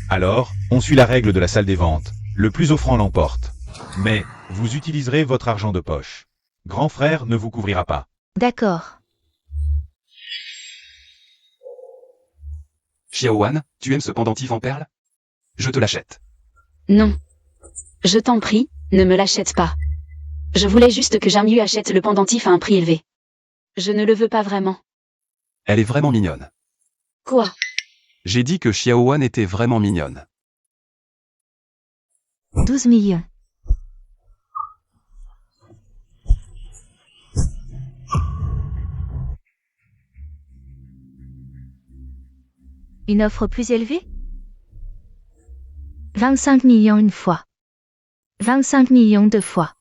Alors, on suit la règle de la salle des ventes. Le plus offrant l'emporte. Mais, vous utiliserez votre argent de poche. Grand frère ne vous couvrira pas. D'accord. Xiao Wan, tu aimes ce pendentif en perles? Je te l'achète. Non. Je t'en prie, ne me l'achète pas. Je voulais juste que Jamyu achète le pendentif à un prix élevé. Je ne le veux pas vraiment. Elle est vraiment mignonne. Quoi? J'ai dit que Xiao Wan était vraiment mignonne. 12 millions. Une offre plus élevée? 25 millions une fois. 25 millions deux fois.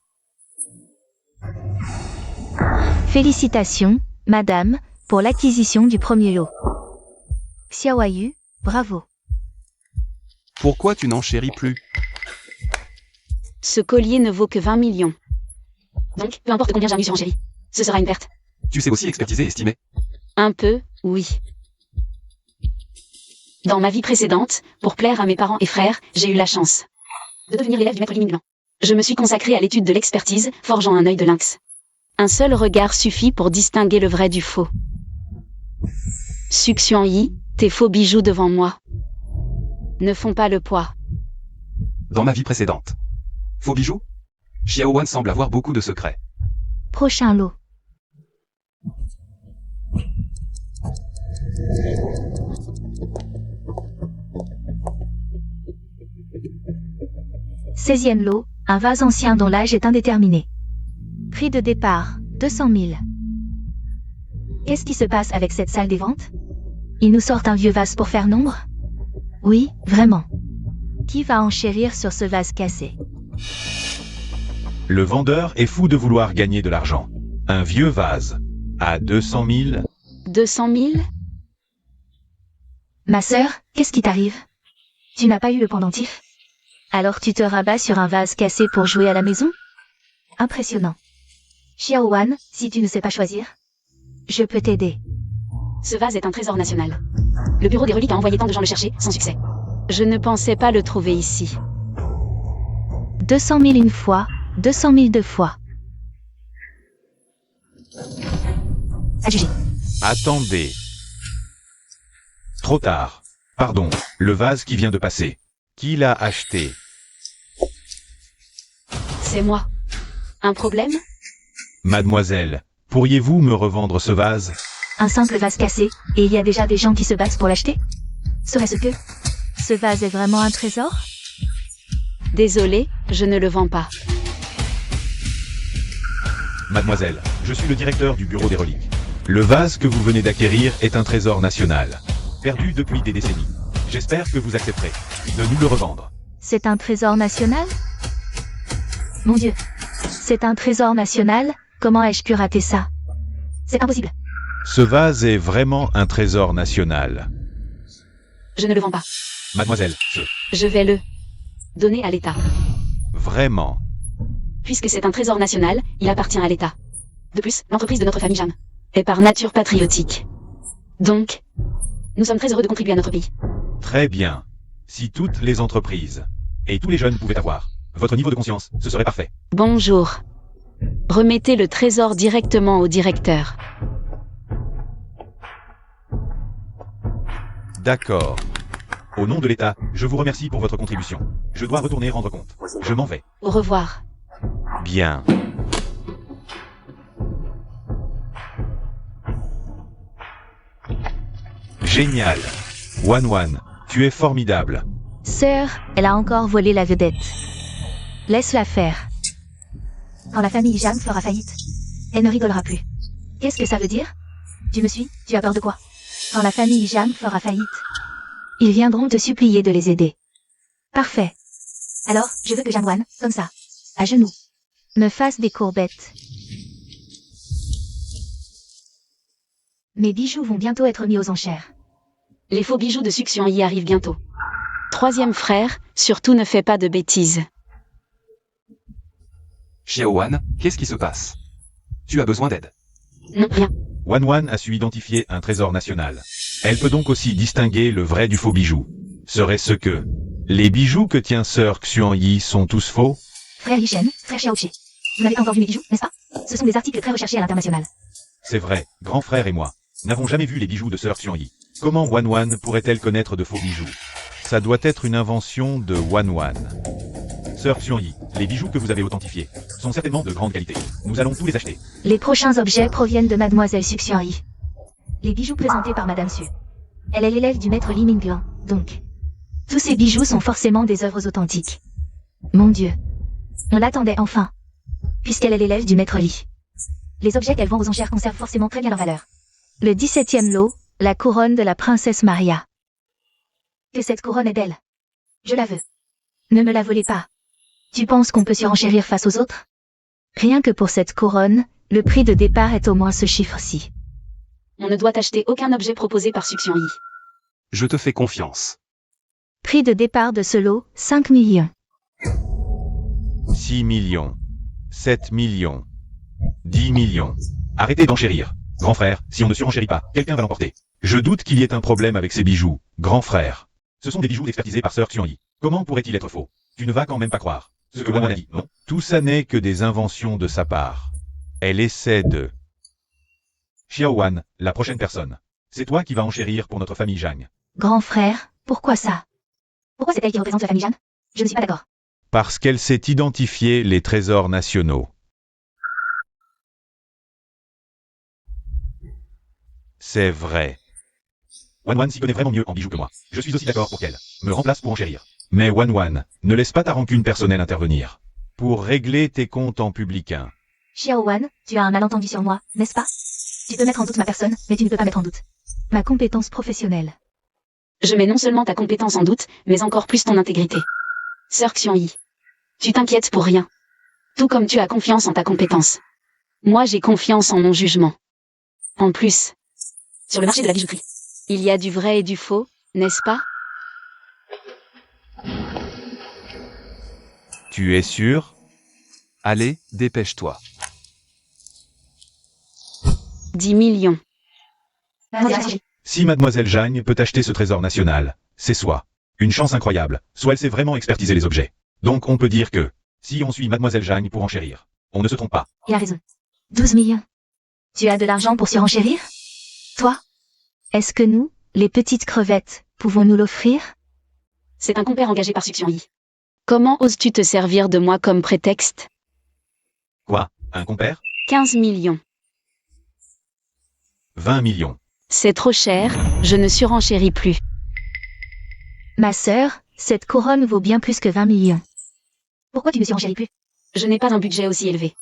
Félicitations, madame, pour l'acquisition du premier lot. Xiaoyu, bravo. Pourquoi tu n'enchéris plus? Ce collier ne vaut que 20 millions. Donc, peu importe combien Jamyu surenchérit, ce sera une perte. Tu sais aussi expertiser et estimer. Un peu, oui. Dans ma vie précédente, pour plaire à mes parents et frères, j'ai eu la chance de devenir l'élève du maître Ling Blanc. Je me suis consacrée à l'étude de l'expertise, forgeant un œil de lynx. Un seul regard suffit pour distinguer le vrai du faux. Su Xuanyi, tes faux bijoux devant moi ne font pas le poids. Dans ma vie précédente. Faux bijoux? Xiao Wan semble avoir beaucoup de secrets. Prochain lot. Seizième lot, un vase ancien dont l'âge est indéterminé. Prix de départ, 200 000. Qu'est-ce qui se passe avec cette salle des ventes? Ils nous sortent un vieux vase pour faire nombre? Oui, vraiment. Qui va enchérir sur ce vase cassé? Le vendeur est fou de vouloir gagner de l'argent. Un vieux vase. À 200 000. 200 000? Ma sœur, qu'est-ce qui t'arrive? Tu n'as pas eu le pendentif? Alors tu te rabats sur un vase cassé pour jouer à la maison? Impressionnant. Xiao Wan, si tu ne sais pas choisir, je peux t'aider. Ce vase est un trésor national. Le bureau des reliques a envoyé tant de gens le chercher, sans succès. Je ne pensais pas le trouver ici. 200 000 une fois, 200 000 deux fois. Adjugé. Attendez. Trop tard. Pardon, le vase qui vient de passer. Qui l'a acheté? C'est moi. Un problème? Mademoiselle, pourriez-vous me revendre ce vase? Un simple vase cassé, et il y a déjà des gens qui se battent pour l'acheter? Serait-ce que... Ce vase est vraiment un trésor? Désolé, je ne le vends pas. Mademoiselle, je suis le directeur du bureau des reliques. Le vase que vous venez d'acquérir est un trésor national, perdu depuis des décennies. J'espère que vous accepterez de nous le revendre. C'est un trésor national? Mon Dieu. C'est un trésor national? Comment ai-je pu rater ça? C'est impossible. Ce vase est vraiment un trésor national. Je ne le vends pas. Mademoiselle, Je vais le donner à l'État. vraiment. Puisque c'est un trésor national, il appartient à l'État. De plus, l'entreprise de notre famille Jeanne est par nature patriotique. Donc, nous sommes très heureux de contribuer à notre pays. Très bien. Si toutes les entreprises et tous les jeunes pouvaient avoir votre niveau de conscience, ce serait parfait. Bonjour. Remettez le trésor directement au directeur. D'accord. Au nom de l'État, je vous remercie pour votre contribution. Je dois retourner rendre compte. Je m'en vais. Au revoir. Bien. Génial. Wan, tu es formidable. Sœur, elle a encore volé la vedette. Laisse-la faire. Quand la famille Jeanne fera faillite, elle ne rigolera plus. Qu'est-ce que ça veut dire? Tu me suis? Tu as peur de quoi? Quand la famille Jeanne fera faillite, ils viendront te supplier de les aider. Parfait. Alors, je veux que Jeanne, comme ça, à genoux, me fasse des courbettes. Mes bijoux vont bientôt être mis aux enchères. Les faux bijoux de succion y arrivent bientôt. Troisième frère, surtout ne fais pas de bêtises. Xiaowan, qu'est-ce qui se passe? Tu as besoin d'aide. Non, rien. Wan a su identifier un trésor national. Elle peut donc aussi distinguer le vrai du faux bijou. Serait-ce que les bijoux que tient sœur Xuan-Yi sont tous faux? Frère Yi-Shen, frère Xiao-Che. Vous n'avez pas encore vu mes bijoux, n'est-ce pas? Ce sont des articles très recherchés à l'international. C'est vrai, grand frère et moi n'avons jamais vu les bijoux de sœur Xuan-Yi. Comment Wan pourrait-elle connaître de faux bijoux? Ça doit être une invention de Wan. Sœur Xuan-Yi, les bijoux que vous avez authentifiés sont certainement de grande qualité. Nous allons tous les acheter. Les prochains objets proviennent de Mademoiselle Suxian-Yi. Les bijoux présentés par Madame Su. Elle est l'élève du maître Li Minglan, donc. Tous ces bijoux sont forcément des œuvres authentiques. Mon Dieu. On l'attendait enfin. Puisqu'elle est l'élève du maître Li. Les objets qu'elle vend aux enchères conservent forcément très bien leur valeur. Le 17e lot, la couronne de la princesse Maria. Que cette couronne est belle. Je la veux. Ne me la volez pas. Tu penses qu'on peut surenchérir face aux autres? Rien que pour cette couronne, le prix de départ est au moins ce chiffre-ci. On ne doit acheter aucun objet proposé par Succion Yi. Je te fais confiance. Prix de départ de ce lot, 5 millions. 6 millions. 7 millions. 10 millions. Arrêtez d'enchérir. Grand frère, si on ne surenchérit pas, quelqu'un va l'emporter. Je doute qu'il y ait un problème avec ces bijoux. Grand frère. Ce sont des bijoux expertisés par sœur Xuan-Yi. Comment pourrait-il être faux? Tu ne vas quand même pas croire ce que Wan a dit, non? Tout ça n'est que des inventions de sa part. Elle essaie de... Xiaowan, la prochaine personne. C'est toi qui vas enchérir pour notre famille Zhang. Grand frère, pourquoi ça? Pourquoi c'est elle qui représente la famille Jeanne? Je ne suis pas d'accord. Parce qu'elle sait identifier les trésors nationaux. C'est vrai. Wan s'y connaît vraiment mieux en bijoux que moi. Je suis aussi d'accord pour qu'elle me remplace pour enchérir. Mais Wan, ne laisse pas ta rancune personnelle intervenir. Pour régler tes comptes en publicain. Xiaowan, tu as un malentendu sur moi, n'est-ce pas? Tu peux mettre en doute ma personne, mais tu ne peux pas mettre en doute ma compétence professionnelle. Je mets non seulement ta compétence en doute, mais encore plus ton intégrité. Sœur Xuan-Yi, tu t'inquiètes pour rien. Tout comme tu as confiance en ta compétence. Moi j'ai confiance en mon jugement. En plus, sur le marché de la bijouterie, il y a du vrai et du faux, n'est-ce pas? Tu es sûr? Allez, dépêche-toi. 10 millions. Si Mademoiselle Zhang peut acheter ce trésor national, c'est soit une chance incroyable, soit elle sait vraiment expertiser les objets. Donc on peut dire que, si on suit Mademoiselle Zhang pour enchérir, on ne se trompe pas. Il a raison. 12 millions. Tu as de l'argent pour surenchérir? Toi? Est-ce que nous, les petites crevettes, pouvons nous l'offrir? C'est un compère engagé par Suction Yi. Comment oses-tu te servir de moi comme prétexte? Quoi? Un compère? 15 millions. 20 millions. C'est trop cher, je ne surenchéris plus. Ma sœur, cette couronne vaut bien plus que 20 millions. Pourquoi tu ne surenchéris plus? Je n'ai pas un budget aussi élevé.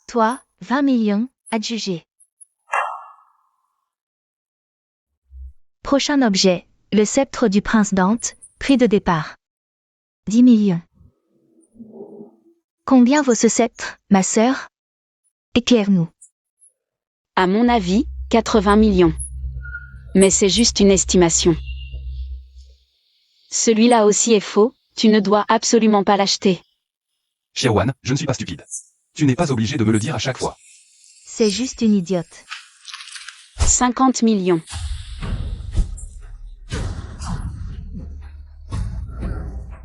Toi, 20 millions, adjugé. Prochain objet, le sceptre du prince Dante, prix de départ. 10 millions. Combien vaut ce sceptre, ma sœur? Éclaire-nous. À mon avis, 80 millions. Mais c'est juste une estimation. Celui-là aussi est faux, tu ne dois absolument pas l'acheter. Xiaowan, je ne suis pas stupide. Tu n'es pas obligé de me le dire à chaque fois. C'est juste une idiote. 50 millions.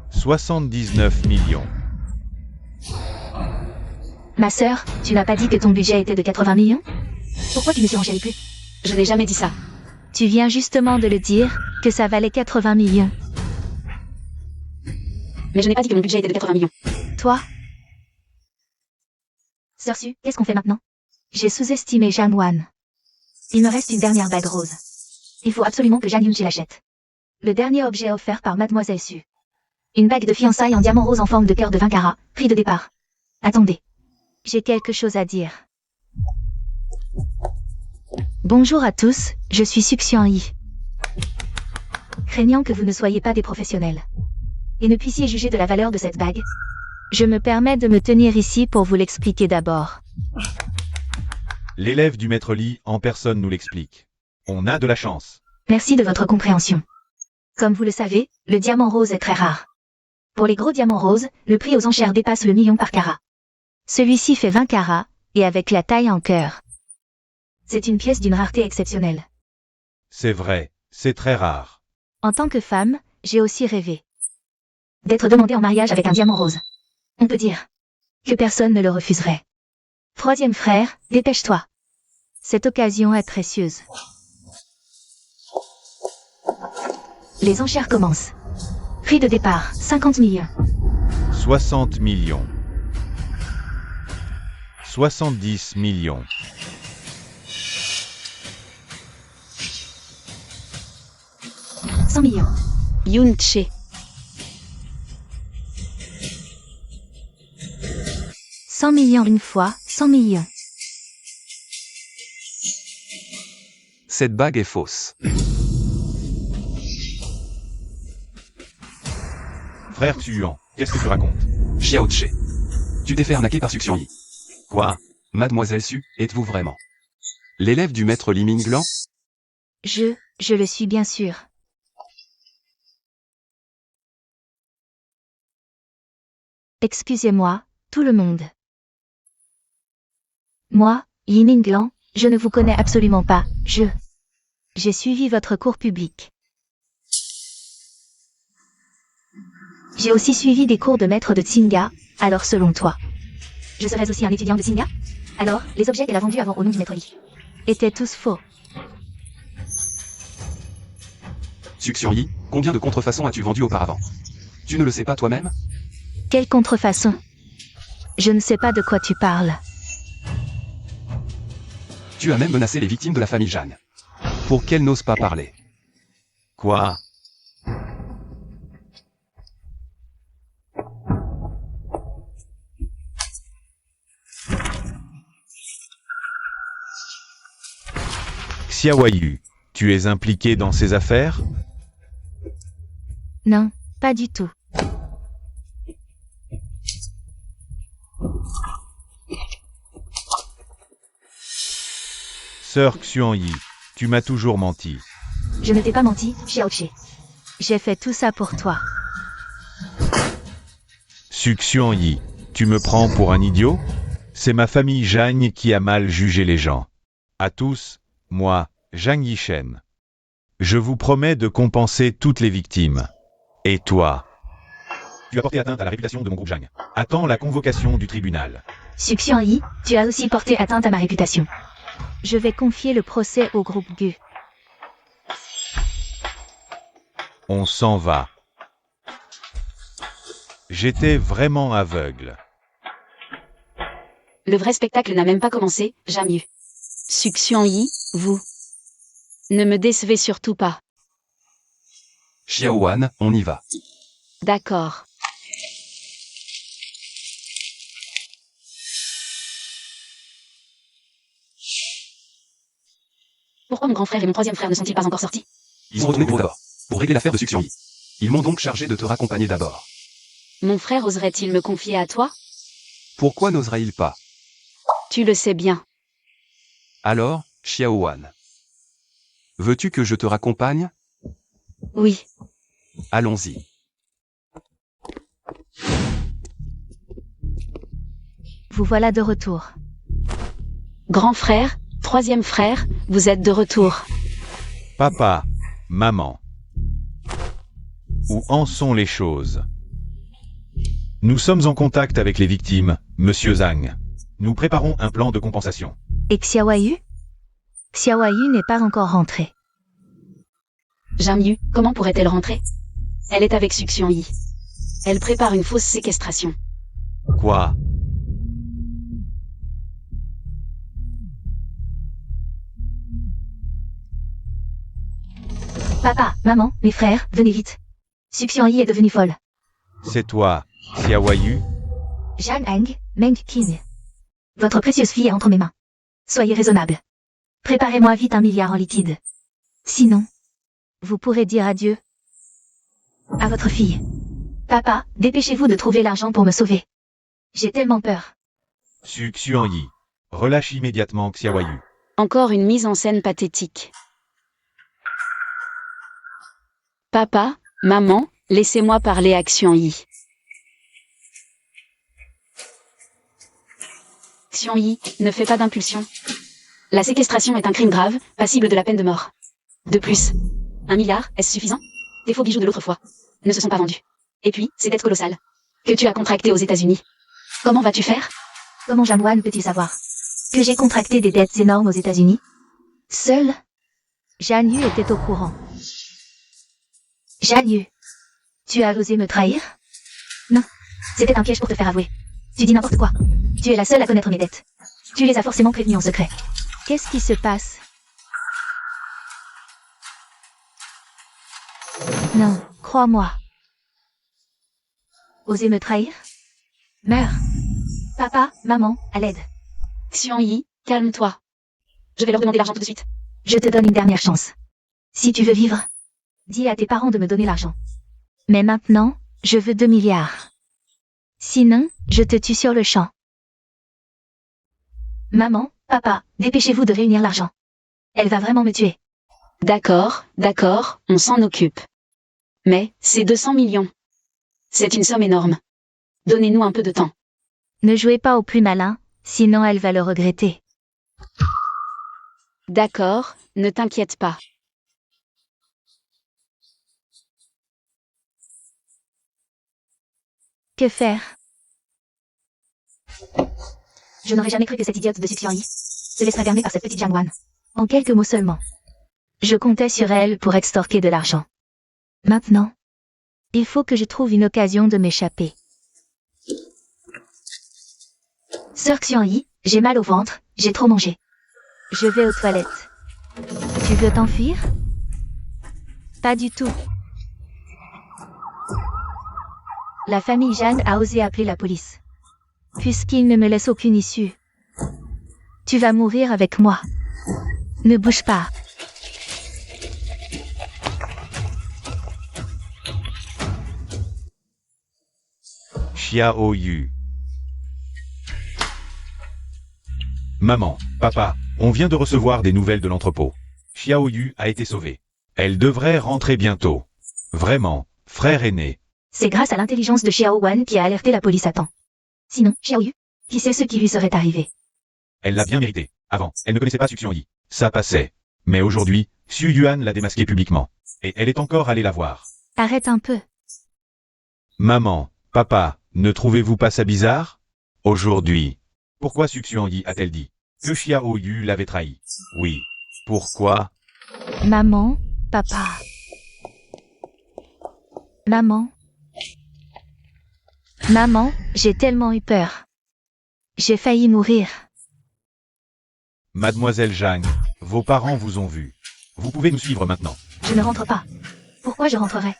« 79 millions. Ma sœur, tu n'as pas dit que ton budget était de 80 millions? Pourquoi tu ne surenchéris plus? Je n'ai jamais dit ça. Tu viens justement de le dire, que ça valait 80 millions. Mais je n'ai pas dit que mon budget était de 80 millions. Toi? Sœur Su, qu'est-ce qu'on fait maintenant? J'ai sous-estimé Jeanne Wan. Il me reste une dernière bague rose. Il faut absolument que Jeanne Yunchi l'achète. Le dernier objet offert par Mademoiselle Su. Une bague de fiançailles en diamant rose en forme de cœur de 20 carats, prix de départ. Attendez. J'ai quelque chose à dire. Bonjour à tous, je suis Suction Yi. Craignant que vous ne soyez pas des professionnels et ne puissiez juger de la valeur de cette bague, je me permets de me tenir ici pour vous l'expliquer d'abord. L'élève du maître Li en personne nous l'explique. On a de la chance. Merci de votre compréhension. Comme vous le savez, le diamant rose est très rare. Pour les gros diamants roses, le prix aux enchères dépasse le million par carat. Celui-ci fait 20 carats, et avec la taille en cœur. C'est une pièce d'une rareté exceptionnelle. C'est vrai, c'est très rare. En tant que femme, j'ai aussi rêvé d'être demandée en mariage avec un diamant rose. On peut dire que personne ne le refuserait. Troisième frère, dépêche-toi. Cette occasion est précieuse. Les enchères commencent. Prix de départ, 50 millions. 60 millions. 70 millions. 100 millions. Yunche. 100 millions une fois, 100 millions. Cette bague est fausse. Frère Tuan, qu'est-ce que tu racontes? Xiao Che. Tu t'es fait arnaquer par Suction Yi. Quoi? Mademoiselle Su, êtes-vous vraiment l'élève du maître Li Minglan? Je le suis bien sûr. Excusez-moi, tout le monde. Moi, Yi Minglan, je ne vous connais absolument pas, j'ai suivi votre cours public. J'ai aussi suivi des cours de maître de Tsinga, alors selon toi, je serais aussi un étudiant de Tsinga? Alors, les objets qu'elle a vendus avant au nom du maître Li étaient tous faux. Suction Yi, combien de contrefaçons as-tu vendu auparavant? Tu ne le sais pas toi-même? Quelle contrefaçon? Je ne sais pas de quoi tu parles. Tu as même menacé les victimes de la famille Jeanne. Pour qu'elles n'osent pas parler. Quoi? Xiaoyu, tu es impliqué dans ces affaires? Non, pas du tout. Sœur Xuanyi, tu m'as toujours menti. Je ne t'ai pas menti, Xiaoche. J'ai fait tout ça pour toi. Xuanyi, tu me prends pour un idiot? C'est ma famille Zhang qui a mal jugé les gens. À tous, moi, Zhang Yishen. Je vous promets de compenser toutes les victimes. Et toi? Tu as porté atteinte à la réputation de mon groupe Zhang. Attends la convocation du tribunal. Suction Yi, tu as aussi porté atteinte à ma réputation. Je vais confier le procès au groupe Gu. On s'en va. J'étais vraiment aveugle. Le vrai spectacle n'a même pas commencé, Jamyu. Suction Yi, vous. Ne me décevez surtout pas. Xiaowan, on y va. D'accord. Pourquoi mon grand frère et mon troisième frère ne sont-ils pas encore sortis? Ils sont retournés pour d'abord, pour régler l'affaire de Suction Yi. Ils m'ont donc chargé de te raccompagner d'abord. Mon frère oserait-il me confier à toi? Pourquoi n'osera-il pas? Tu le sais bien. Alors, Xiaowan. Veux-tu que je te raccompagne? Oui. Allons-y. Vous voilà de retour. Grand frère, troisième frère, vous êtes de retour. Papa, maman. Où en sont les choses? Nous sommes en contact avec les victimes, Monsieur Zhang. Nous préparons un plan de compensation. Et Xiaoyu? Xiaoyu n'est pas encore rentrée. Jamyu, comment pourrait-elle rentrer? Elle est avec Suction Yi. Elle prépare une fausse séquestration. Quoi? Papa, maman, mes frères, venez vite. Suction Yi est devenue folle. C'est toi, Xiaoyu? Jan Heng, Meng Qin. Votre précieuse fille est entre mes mains. Soyez raisonnable. Préparez-moi vite 1 milliard en liquide. Sinon, vous pourrez dire adieu à votre fille. Papa, dépêchez-vous de trouver l'argent pour me sauver. J'ai tellement peur. Suction Yi. Relâche immédiatement Xiaoyu. Encore une mise en scène pathétique. Papa, maman, laissez-moi parler à Xion Yi. Xion Yi, ne fais pas d'impulsion. La séquestration est un crime grave, passible de la peine de mort. De plus, 1 milliard, est-ce suffisant? Tes faux bijoux de l'autre fois ne se sont pas vendus. Et puis, ces dettes colossales que tu as contractées aux États-Unis. Comment vas-tu faire? Comment Jamwan peut-il savoir que j'ai contracté des dettes énormes aux États-Unis? Seul Jan Yu était au courant. Jan Yu, tu as osé me trahir? Non, c'était un piège pour te faire avouer. Tu dis n'importe quoi. Tu es la seule à connaître mes dettes. Tu les as forcément prévenues en secret. Qu'est-ce qui se passe? Non, crois-moi. Oser me trahir? Meurs. Papa, maman, à l'aide. Xion Yi, calme-toi. Je vais leur demander l'argent tout de suite. Je te donne une dernière chance. Si tu veux vivre, dis à tes parents de me donner l'argent. Mais maintenant, je veux 2 milliards. Sinon, je te tue sur le champ. Maman, papa, dépêchez-vous de réunir l'argent. Elle va vraiment me tuer. D'accord, on s'en occupe. Mais, c'est 200 millions. C'est une somme énorme. Donnez-nous un peu de temps. Ne jouez pas au plus malin, sinon elle va le regretter. D'accord, ne t'inquiète pas. Que faire? Je n'aurais jamais cru que cette idiote de Suction Yi se laisserait berner par cette petite Jamwan. En quelques mots seulement. Je comptais sur elle pour extorquer de l'argent. Maintenant, il faut que je trouve une occasion de m'échapper. Sœur Xian Yi, j'ai mal au ventre, j'ai trop mangé. Je vais aux toilettes. Tu veux t'enfuir? Pas du tout. La famille Jeanne a osé appeler la police. Puisqu'il ne me laisse aucune issue. Tu vas mourir avec moi. Ne bouge pas. Xiaoyu. Maman, papa, on vient de recevoir des nouvelles de l'entrepôt. Xiaoyu a été sauvée. Elle devrait rentrer bientôt. Vraiment, frère aîné. C'est grâce à l'intelligence de Xiao Wan qui a alerté la police à temps. Sinon, Xiaoyu, qui sait ce qui lui serait arrivé? Elle l'a bien mérité. Avant, elle ne connaissait pas Suction Yi. Ça passait. Mais aujourd'hui, Xu Yuan l'a démasqué publiquement. Et elle est encore allée la voir. Arrête un peu. Maman, papa, ne trouvez-vous pas ça bizarre? Aujourd'hui. Pourquoi Suction Yi a-t-elle dit que Xiao Yu l'avait trahi. Oui. Pourquoi? Maman, papa. Maman. Maman, j'ai tellement eu peur. J'ai failli mourir. Mademoiselle Zhang, vos parents vous ont vu. Vous pouvez nous suivre maintenant. Je ne rentre pas. Pourquoi je rentrerai?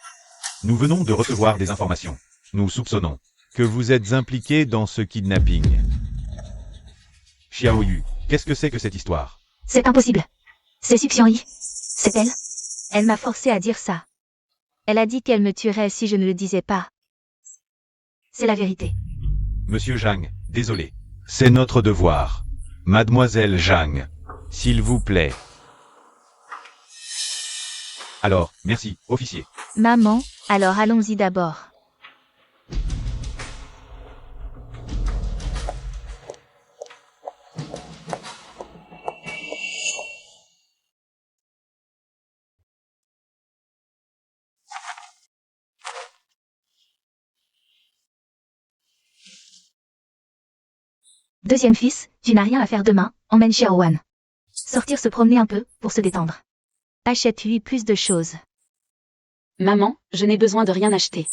Nous venons de recevoir des informations. Nous soupçonnons que vous êtes impliqué dans ce kidnapping. Xiao Yu, qu'est-ce que c'est que cette histoire? C'est impossible. C'est Xiangyi. C'est elle. Elle m'a forcé à dire ça. Elle a dit qu'elle me tuerait si je ne le disais pas. C'est la vérité. Monsieur Zhang, désolé. C'est notre devoir. Mademoiselle Zhang, s'il vous plaît. Alors, merci, officier. Maman, alors allons-y d'abord. Deuxième fils, tu n'as rien à faire demain, emmène Xiaowan. Sortir se promener un peu, pour se détendre. Achète-lui plus de choses. Maman, je n'ai besoin de rien acheter.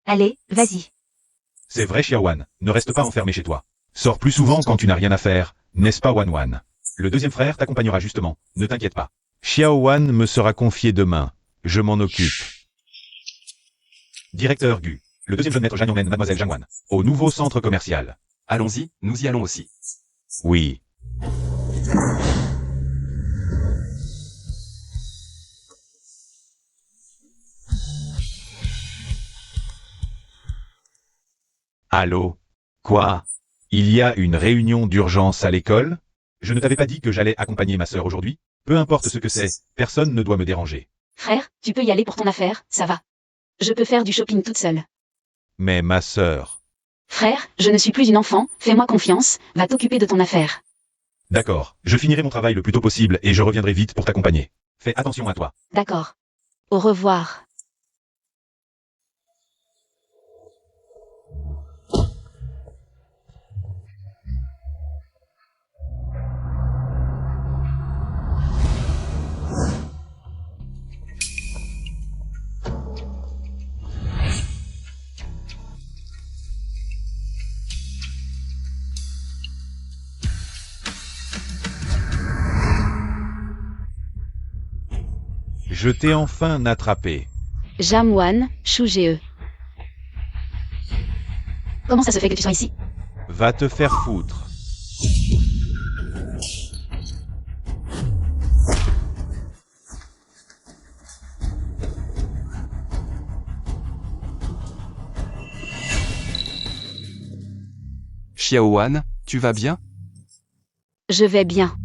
Allez, vas-y. C'est vrai Xiaowan, ne reste pas enfermé chez toi. Sors plus souvent quand tu n'as rien à faire, n'est-ce pas Wan Wan? Le deuxième frère t'accompagnera justement, ne t'inquiète pas. Xiaowan me sera confié demain, je m'en occupe. Directeur Gu, le deuxième jeune maître Zhang emmène Mademoiselle Zhang Wan au nouveau centre commercial. Allons-y, nous y allons aussi. Oui. Allô? Quoi? Il y a une réunion d'urgence à l'école? Je ne t'avais pas dit que j'allais accompagner ma sœur aujourd'hui? Peu importe ce que c'est, personne ne doit me déranger. Frère, tu peux y aller pour ton affaire, ça va. Je peux faire du shopping toute seule. Mais ma sœur... Frère, je ne suis plus une enfant, fais-moi confiance, va t'occuper de ton affaire. D'accord, je finirai mon travail le plus tôt possible et je reviendrai vite pour t'accompagner. Fais attention à toi. D'accord. Au revoir. Je t'ai enfin attrapé. Jamwan, Shu-Ge. Comment ça se fait que tu sois ici? Va te faire foutre. Xiaowan, tu vas bien? Je vais bien.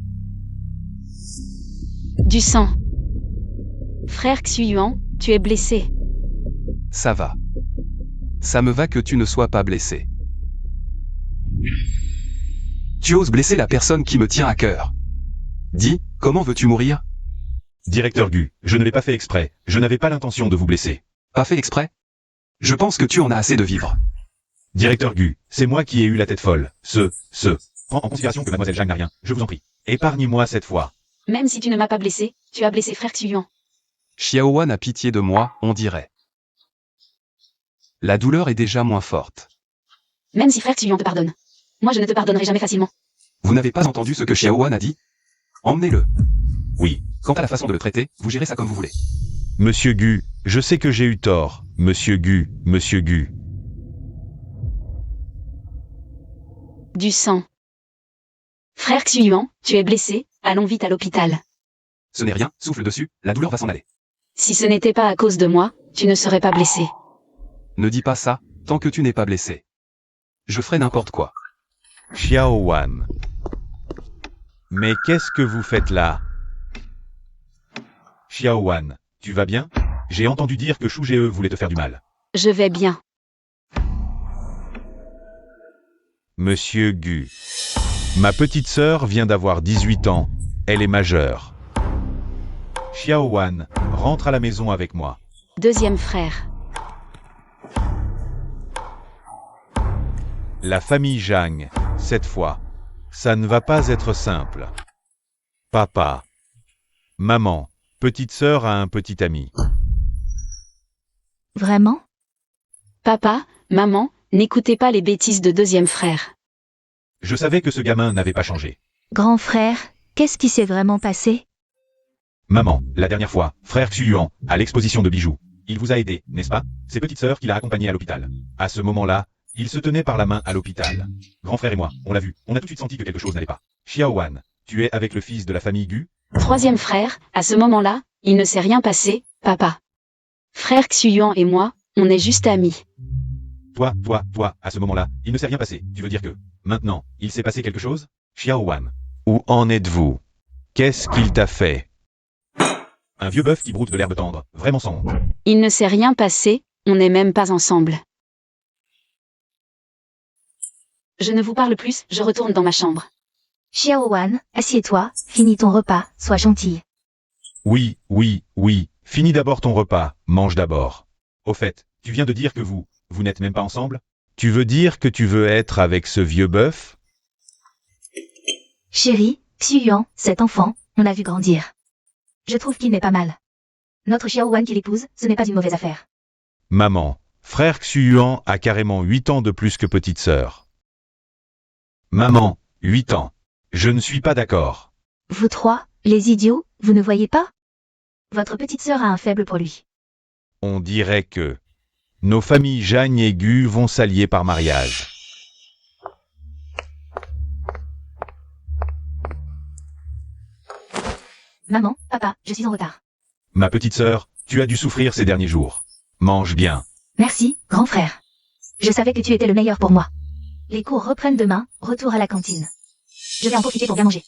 Du sang. Frère Xuyuan, tu es blessé. Ça va. Ça me va que tu ne sois pas blessé. Tu oses blesser la personne qui me tient à cœur. Dis, comment veux-tu mourir? Directeur Gu, je ne l'ai pas fait exprès, je n'avais pas l'intention de vous blesser. Pas fait exprès? Je pense que tu en as assez de vivre. Directeur Gu, c'est moi qui ai eu la tête folle. Prends en considération que Mademoiselle Zhang n'a rien, je vous en prie. Épargnez-moi cette fois. Même si tu ne m'as pas blessé, tu as blessé frère Xuyuan. Xiaowan a pitié de moi, on dirait. La douleur est déjà moins forte. Même si frère Xuyuan te pardonne. Moi je ne te pardonnerai jamais facilement. Vous n'avez pas entendu ce que Xiaowan a dit? Emmenez-le. Oui. Quant à la façon de le traiter, vous gérez ça comme vous voulez. Monsieur Gu, je sais que j'ai eu tort. Monsieur Gu. Du sang. Frère Xuyuan, tu es blessé, allons vite à l'hôpital. Ce n'est rien, souffle dessus, la douleur va s'en aller. Si ce n'était pas à cause de moi, tu ne serais pas blessé. Ne dis pas ça, tant que tu n'es pas blessé. Je ferai n'importe quoi. Xiaowan. Mais qu'est-ce que vous faites là? Xiaowan, tu vas bien? J'ai entendu dire que Shu-Ge voulait te faire du mal. Je vais bien. Monsieur Gu. Ma petite sœur vient d'avoir 18 ans. Elle est majeure. Xiaowan, rentre à la maison avec moi. Deuxième frère. La famille Zhang, cette fois. Ça ne va pas être simple. Papa. Maman. Petite sœur a un petit ami. Vraiment? Papa, maman, n'écoutez pas les bêtises de deuxième frère. Je savais que ce gamin n'avait pas changé. Grand frère, qu'est-ce qui s'est vraiment passé? Maman, la dernière fois, frère Xuyuan, à l'exposition de bijoux. Il vous a aidé, n'est-ce pas? C'est petite sœur qui l'a accompagné à l'hôpital. À ce moment-là, il se tenait par la main à l'hôpital. Grand frère et moi, on l'a vu, on a tout de suite senti que quelque chose n'allait pas. Xiaowan, tu es avec le fils de la famille Gu? Troisième frère, à ce moment-là, il ne s'est rien passé, papa. Frère Xuyuan et moi, on est juste amis. Toi, à ce moment-là, il ne s'est rien passé. Tu veux dire que, maintenant, il s'est passé quelque chose? Xiaowan. Où en êtes-vous? Qu'est-ce qu'il t'a fait? Un vieux bœuf qui broute de l'herbe tendre, vraiment sans honte. Il ne s'est rien passé, on n'est même pas ensemble. Je ne vous parle plus, je retourne dans ma chambre. Xiaowan, assieds-toi, finis ton repas, sois gentille. Oui, finis d'abord ton repas, mange d'abord. Au fait, tu viens de dire que vous n'êtes même pas ensemble? Tu veux dire que tu veux être avec ce vieux bœuf? Chérie, Xuyuan, cet enfant, on l'a vu grandir. Je trouve qu'il n'est pas mal. Notre Xiaowan qui l'épouse, ce n'est pas une mauvaise affaire. Maman, frère Xuyuan a carrément 8 ans de plus que petite sœur. Maman, 8 ans. Je ne suis pas d'accord. Vous trois, les idiots, vous ne voyez pas? Votre petite sœur a un faible pour lui. On dirait que nos familles Jagne et Gu vont s'allier par mariage. Maman, papa, je suis en retard. Ma petite sœur, tu as dû souffrir ces derniers jours. Mange bien. Merci, grand frère. Je savais que tu étais le meilleur pour moi. Les cours reprennent demain, retour à la cantine. Je vais en profiter pour bien manger.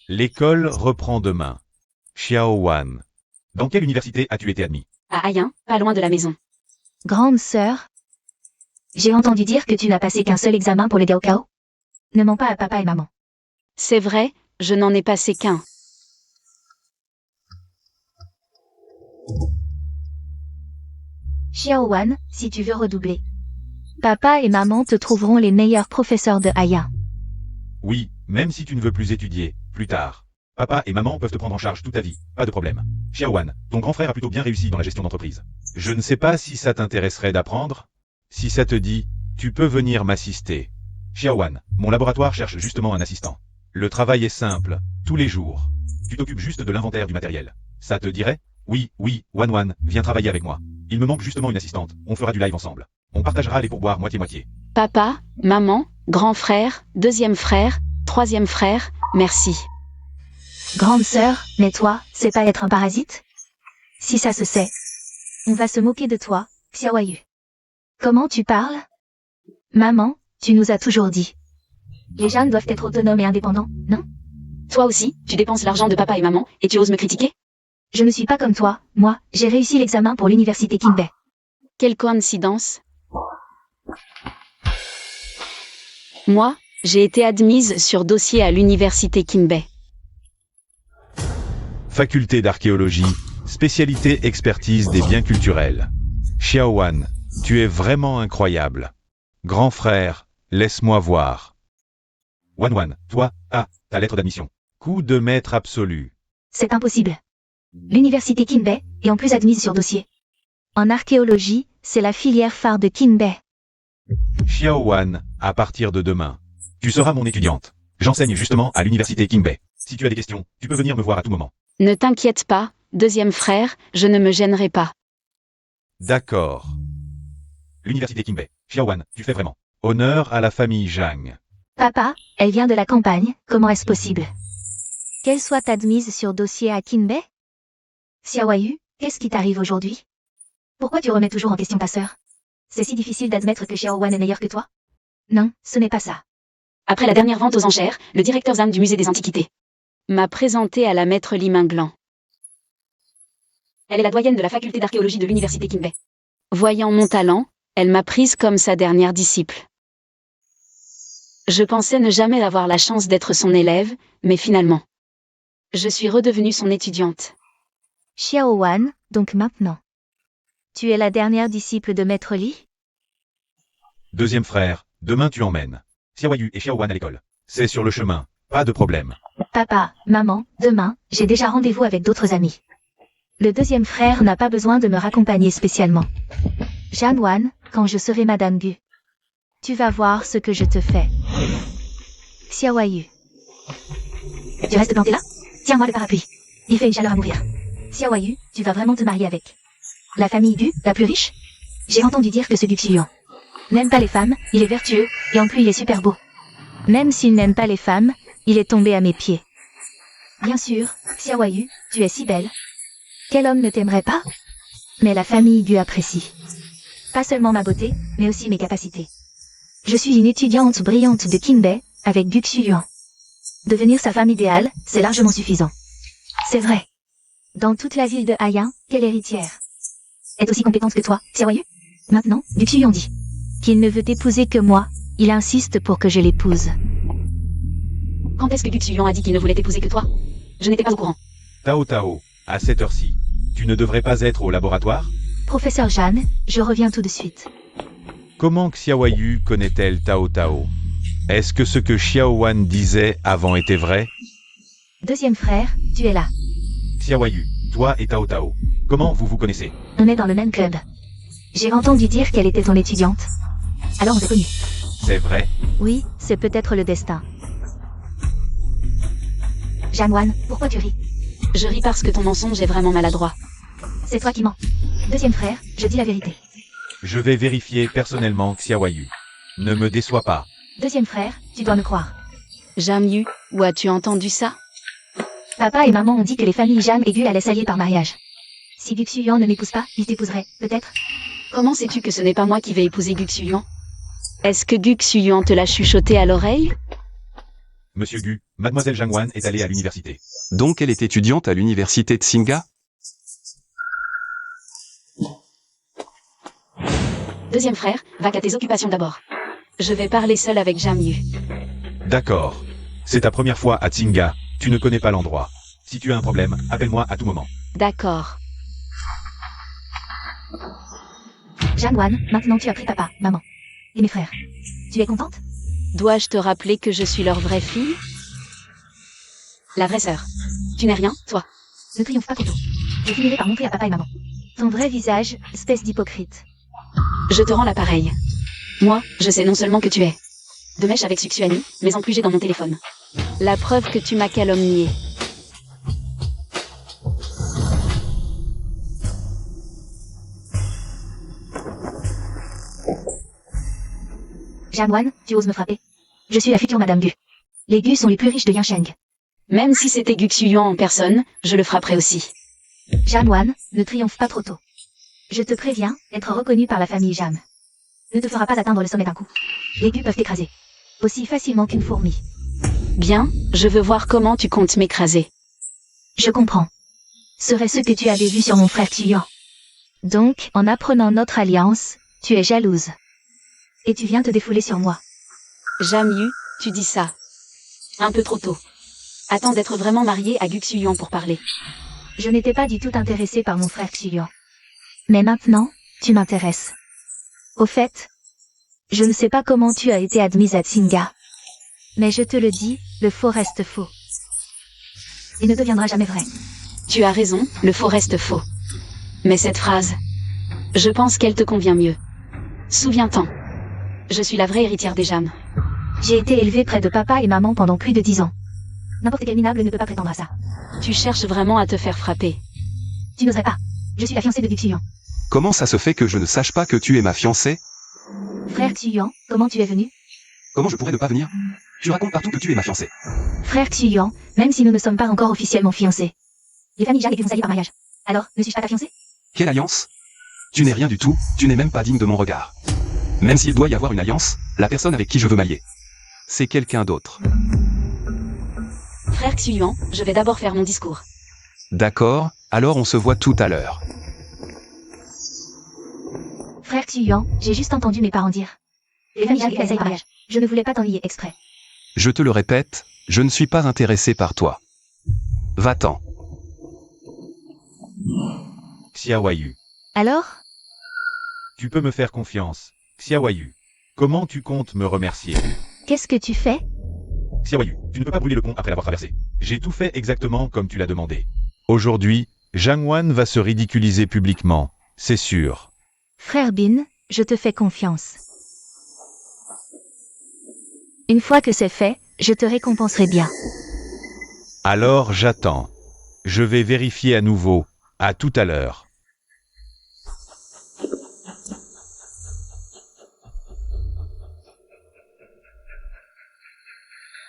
L'école reprend demain. Xiaowan. Dans quelle université as-tu été admis? À Ayin, pas loin de la maison. Grande sœur, j'ai entendu dire que tu n'as passé qu'un seul examen pour les Gaokao. Ne mens pas à papa et maman. C'est vrai, je n'en ai passé qu'un. Xiaowan, si tu veux redoubler. Papa et maman te trouveront les meilleurs professeurs de Aya. Oui, même si tu ne veux plus étudier, plus tard. Papa et maman peuvent te prendre en charge toute ta vie, pas de problème. Xiaowan, ton grand frère a plutôt bien réussi dans la gestion d'entreprise. Je ne sais pas si ça t'intéresserait d'apprendre. Si ça te dit, tu peux venir m'assister. Xiaowan, mon laboratoire cherche justement un assistant. Le travail est simple, tous les jours. Tu t'occupes juste de l'inventaire du matériel. Ça te dirait? Oui, Wan, viens travailler avec moi. Il me manque justement une assistante, on fera du live ensemble. On partagera les pourboires moitié-moitié. Papa, maman, grand frère, deuxième frère, troisième frère, merci. Grande sœur, mais toi, c'est pas être un parasite? Si ça se sait, on va se moquer de toi, Xiaoyu. Comment tu parles? Maman, tu nous as toujours dit. Les jeunes doivent être autonomes et indépendants, non? Toi aussi, tu dépenses l'argent de papa et maman, et tu oses me critiquer? Je ne suis pas comme toi, moi, j'ai réussi l'examen pour l'université Kinbei. Quelle coïncidence. Moi, j'ai été admise sur dossier à l'université Kinbei. Faculté d'archéologie, spécialité expertise des biens culturels. Xiaowan, tu es vraiment incroyable. Grand frère, laisse-moi voir. Wan, toi, ta lettre d'admission. Coup de maître absolu. C'est impossible. L'université Kinbei est en plus admise sur dossier. En archéologie, c'est la filière phare de Kinbei. Xiaowan, à partir de demain, tu seras mon étudiante. J'enseigne justement à l'université Kinbei. Si tu as des questions, tu peux venir me voir à tout moment. Ne t'inquiète pas, deuxième frère, je ne me gênerai pas. D'accord. L'université Kinbei. Xiaowan, tu fais vraiment honneur à la famille Zhang. Papa, elle vient de la campagne, comment est-ce possible? Qu'elle soit admise sur dossier à Kinbei? Xiaoyu, qu'est-ce qui t'arrive aujourd'hui? Pourquoi tu remets toujours en question ta sœur? C'est si difficile d'admettre que Xiaowan est meilleur que toi? Non, ce n'est pas ça. Après la dernière vente aux enchères, le directeur Zhang du musée des antiquités m'a présenté à la maître Li Minglan. Elle est la doyenne de la faculté d'archéologie de l'université Kinbei. Voyant mon talent, elle m'a prise comme sa dernière disciple. Je pensais ne jamais avoir la chance d'être son élève, mais finalement, je suis redevenue son étudiante. Xiaowan, donc maintenant. Tu es la dernière disciple de Maître Li? Deuxième frère, demain tu emmènes Xiaoyu et Xiaowan à l'école. C'est sur le chemin. Pas de problème. Papa, maman, demain, j'ai déjà rendez-vous avec d'autres amis. Le deuxième frère n'a pas besoin de me raccompagner spécialement. Janwan, quand je serai Madame Gu, tu vas voir ce que je te fais. Xiaoyu. Tu restes planté là? Tiens-moi le parapluie. Il fait une chaleur à mourir. Xiaoyu, tu vas vraiment te marier avec la famille Gu, la plus riche? J'ai entendu dire que ce Gu Xuyuan n'aime pas les femmes, il est vertueux, et en plus il est super beau. Même s'il n'aime pas les femmes, il est tombé à mes pieds. Bien sûr, Xiaoyu, tu es si belle. Quel homme ne t'aimerait pas? Mais la famille Gu apprécie. Pas seulement ma beauté, mais aussi mes capacités. Je suis une étudiante brillante de Qingbei, avec Gu Xuyuan. Devenir sa femme idéale, c'est largement suffisant. C'est vrai. Dans toute la ville de Haiyan, quelle héritière est aussi compétente que toi, Xiaoyu? Maintenant, Gu Xuyuan dit qu'il ne veut épouser que moi, il insiste pour que je l'épouse. Quand est-ce que Gu Xuyuan a dit qu'il ne voulait t'épouser que toi? Je n'étais pas au courant. Tao Tao, à cette heure-ci, tu ne devrais pas être au laboratoire? Professeur Jeanne, je reviens tout de suite. Comment Xiaoyu connaît-elle Tao Tao? Est-ce que ce que Xiaowan disait avant était vrai? Deuxième frère, tu es là. Xiaoyu, toi et Tao Tao, comment vous vous connaissez? On est dans le même club. J'ai entendu dire qu'elle était ton étudiante. Alors on s'est connus. C'est vrai? Oui, c'est peut-être le destin. Janwan, pourquoi tu ris? Je ris parce que ton mensonge est vraiment maladroit. C'est toi qui mens. Deuxième frère, je dis la vérité. Je vais vérifier personnellement Xiaoyu. Ne me déçois pas. Deuxième frère, tu dois me croire. Jamyu, où as-tu entendu ça? Papa et maman ont dit que les familles Jam et Gu allaient s'allier par mariage. Si Gu Xuyuan ne m'épouse pas, il t'épouserait, peut-être? Comment sais-tu que ce n'est pas moi qui vais épouser Gu Xuyuan? Est-ce que Gu Xuyuan te l'a chuchoté à l'oreille? Monsieur Gu, mademoiselle Jangwan est allée à l'université. Donc elle est étudiante à l'université de Tsinga? Deuxième frère, va qu'à tes occupations d'abord. Je vais parler seul avec Jamyu. D'accord. C'est ta première fois à Tsinga, tu ne connais pas l'endroit. Si tu as un problème, appelle-moi à tout moment. D'accord. Janwan, maintenant tu as pris papa, maman. Et mes frères. Tu es contente? Dois-je te rappeler que je suis leur vraie fille? La vraie sœur. Tu n'es rien, toi. Ne triomphe pas trop tôt. Je finirai par montrer à papa et maman ton vrai visage, espèce d'hypocrite. Je te rends l'appareil. Moi, je sais non seulement que tu es de mèche avec Suxuani, mais en plus j'ai dans mon téléphone la preuve que tu m'as calomnié. Janwan, tu oses me frapper? Je suis la future Madame Gu. Les Gu sont les plus riches de Yansheng. Même si c'était Gu Xuyuan en personne, je le frapperais aussi. Janwan, ne triomphe pas trop tôt. Je te préviens, être reconnu par la famille Jam ne te fera pas atteindre le sommet d'un coup. Les Gu peuvent t'écraser. Aussi facilement qu'une fourmi. Bien, je veux voir comment tu comptes m'écraser. Je comprends. Serait ce que tu avais vu sur mon frère Xuyuan. Donc, en apprenant notre alliance, tu es jalouse. Et tu viens te défouler sur moi. Jamyu, tu dis ça un peu trop tôt. Attends d'être vraiment marié à Gu Xuyuan pour parler. Je n'étais pas du tout intéressée par mon frère Xuyuan. Mais maintenant, tu m'intéresses. Au fait, je ne sais pas comment tu as été admise à Tsinga. Mais je te le dis, le faux reste faux. Il ne deviendra jamais vrai. Tu as raison, le faux reste faux. Mais cette phrase, je pense qu'elle te convient mieux. Souviens-t'en. Je suis la vraie héritière des Jam. J'ai été élevée près de papa et maman pendant plus de 10 ans. N'importe quel minable ne peut pas prétendre à ça. Tu cherches vraiment à te faire frapper. Tu n'oserais pas. Je suis la fiancée de Gu Xuyuan. Comment ça se fait que je ne sache pas que tu es ma fiancée? Frère Xuyuan, comment tu es venu? Comment je pourrais ne pas venir? Tu racontes partout que tu es ma fiancée. Frère Xuyuan, même si nous ne sommes pas encore officiellement fiancés. Les familles Jam et Gu vont s'allier par mariage. Alors, ne suis-je pas ta fiancée? Quelle alliance? Tu n'es rien du tout, tu n'es même pas digne de mon regard. Même s'il doit y avoir une alliance, la personne avec qui je veux m'allier, c'est quelqu'un d'autre. Frère Xuyuan, je vais d'abord faire mon discours. D'accord, alors on se voit tout à l'heure. Frère Xuyuan, j'ai juste entendu mes parents dire. Les familles Jam et Gu s'allier par mariage. Je ne voulais pas t'ennuyer exprès. Je te le répète, je ne suis pas intéressé par toi. Va-t'en. Xiaoyu, Alors? tu peux me faire confiance. Xiaoyu, comment tu comptes me remercier? Qu'est-ce que tu fais? Xiaoyu, tu ne peux pas brûler le pont après l'avoir traversé. J'ai tout fait exactement comme tu l'as demandé. Aujourd'hui, Zhang Wan va se ridiculiser publiquement, c'est sûr. Frère Bin, je te fais confiance. Une fois que c'est fait, je te récompenserai bien. Alors j'attends. Je vais vérifier à nouveau. À tout à l'heure.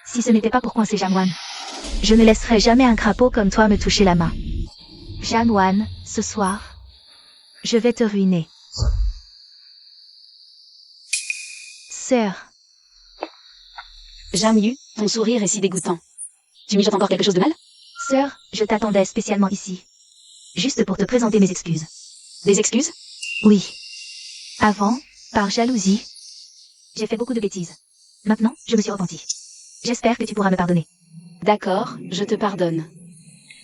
Si ce n'était pas pour coincer Janwan, je ne laisserai jamais un crapaud comme toi me toucher la main. Janwan, ce soir, je vais te ruiner. Sœur, Jam Yu, ton sourire est si dégoûtant. Tu mijotes encore quelque chose de mal? sœur, je t'attendais spécialement ici. Juste pour te présenter mes excuses. Des excuses? Oui. Avant, par jalousie, j'ai fait beaucoup de bêtises. Maintenant, je me suis repentie. J'espère que tu pourras me pardonner. D'accord, je te pardonne.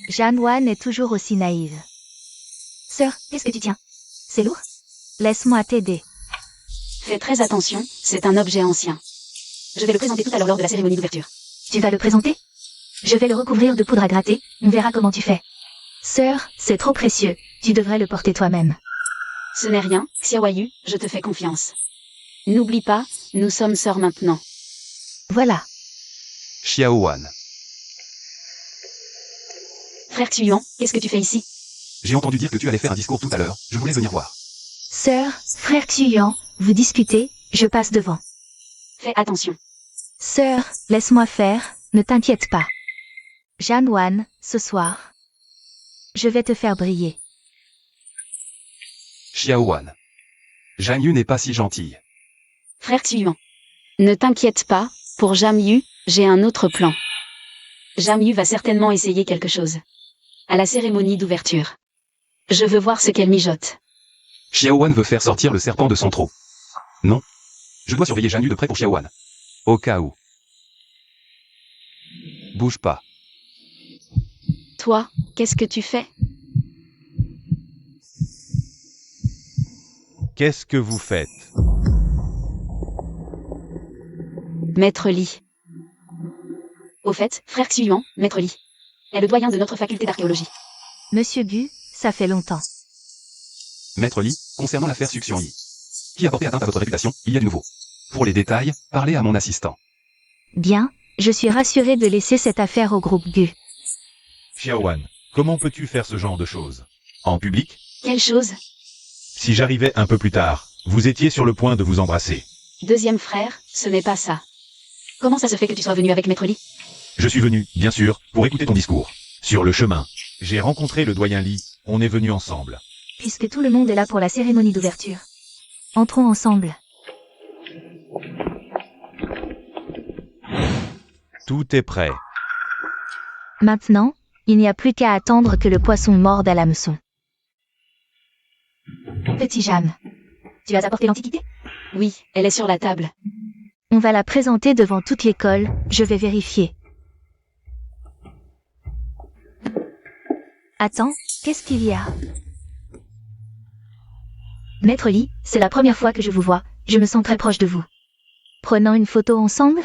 Janwan est toujours aussi naïve. Sœur, qu'est-ce que tu tiens? C'est lourd? Laisse-moi t'aider. Fais très attention, c'est un objet ancien. Je vais le présenter tout à l'heure lors de la cérémonie d'ouverture. Tu vas le présenter? Je vais le recouvrir de poudre à gratter, on verra comment tu fais. Sœur, c'est trop précieux, tu devrais le porter toi-même. Ce n'est rien, Xiaoyu, je te fais confiance. N'oublie pas, nous sommes sœurs maintenant. Voilà. Xiao Wan. Frère Xuyuan, qu'est-ce que tu fais ici? J'ai entendu dire que tu allais faire un discours tout à l'heure, je voulais venir voir. Sœur, frère Xuyuan, vous discutez, je passe devant. Fais attention. Sœur, laisse-moi faire, ne t'inquiète pas. Janwan, ce soir, je vais te faire briller. Xiao Wan. Zhang Yu n'est pas si gentille. Frère Xuyuan. Ne t'inquiète pas, pour Jam Yu, j'ai un autre plan. Jam Yu va certainement essayer quelque chose. À la cérémonie d'ouverture. Je veux voir ce qu'elle mijote. Xiao Wan veut faire sortir le serpent de son trou. Non. Je dois surveiller Zhang Yu de près pour Xiao Wan. Au cas où. Bouge pas. Toi, qu'est-ce que tu fais? Qu'est-ce que vous faites? Maître Li. Au fait, frère Xuyuan, Maître Li. Est le doyen de notre faculté d'archéologie. Monsieur Gu, ça fait longtemps. Maître Li, concernant l'affaire Suxion Yi. Qui a porté atteinte à votre réputation, il y a du nouveau. Pour les détails, parlez à mon assistant. Bien, je suis rassurée de laisser cette affaire au groupe Gu. Xiaowan, comment peux-tu faire ce genre de choses? En public? Quelle chose? Si j'arrivais un peu plus tard, vous étiez sur le point de vous embrasser. Deuxième frère, ce n'est pas ça. Comment ça se fait que tu sois venu avec Maître Li? Je suis venu, bien sûr, pour écouter ton discours. Sur le chemin, j'ai rencontré le doyen Li, on est venus ensemble. Puisque tout le monde est là pour la cérémonie d'ouverture. Entrons ensemble. Tout est prêt. Maintenant, il n'y a plus qu'à attendre que le poisson morde à l'hameçon. Petit Jam, tu as apporté l'antiquité? Oui, elle est sur la table. On va la présenter devant toute l'école, je vais vérifier. Attends, qu'est-ce qu'il y a? Maître Li, c'est la première fois que je vous vois, je me sens très proche de vous. Prenons une photo ensemble?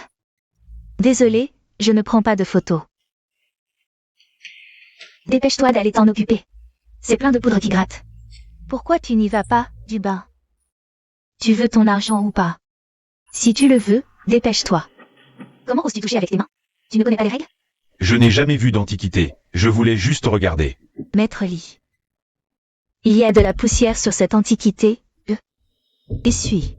Désolé, je ne prends pas de photo. Dépêche-toi d'aller t'en occuper. C'est plein de poudre qui gratte. Pourquoi tu n'y vas pas, du bain? Tu veux ton argent ou pas? Si tu le veux, dépêche-toi. Comment oses-tu toucher avec tes mains? Tu ne connais pas les règles? Je n'ai jamais vu d'antiquité, je voulais juste regarder. Maître Li. Il y a de la poussière sur cette antiquité. Essuie.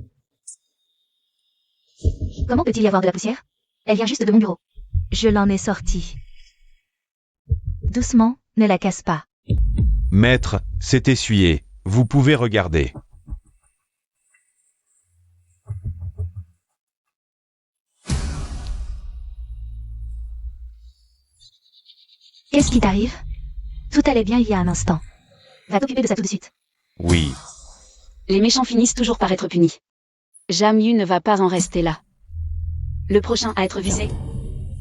Comment peut-il y avoir de la poussière? Elle vient juste de mon bureau. Je l'en ai sortie. Doucement, ne la casse pas. Maître, c'est essuyé, vous pouvez regarder. Qu'est-ce qui t'arrive? Tout allait bien il y a un instant. Va t'occuper de ça tout de suite. Oui. Les méchants finissent toujours par être punis. Jam Yu ne va pas en rester là. Le prochain à être visé,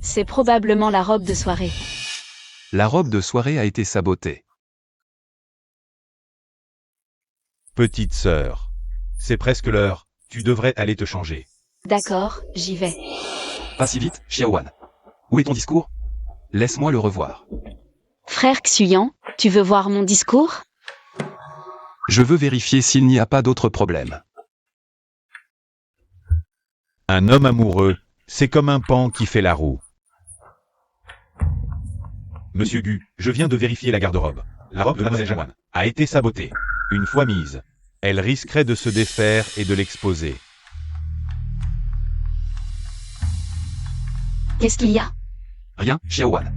c'est probablement la robe de soirée. La robe de soirée a été sabotée. Petite sœur. C'est presque l'heure, tu devrais aller te changer. D'accord, j'y vais. Pas si vite, Xiao Wan. Où est ton discours? Laisse-moi le revoir. Frère Xuyan, tu veux voir mon discours? Je veux vérifier s'il n'y a pas d'autres problèmes. Un homme amoureux, c'est comme un pan qui fait la roue. Monsieur Gu, je viens de vérifier la garde-robe. La robe de Mademoiselle Jawan a été sabotée. Une fois mise, elle risquerait de se défaire et de l'exposer. Qu'est-ce qu'il y a? Rien, Xiaowan.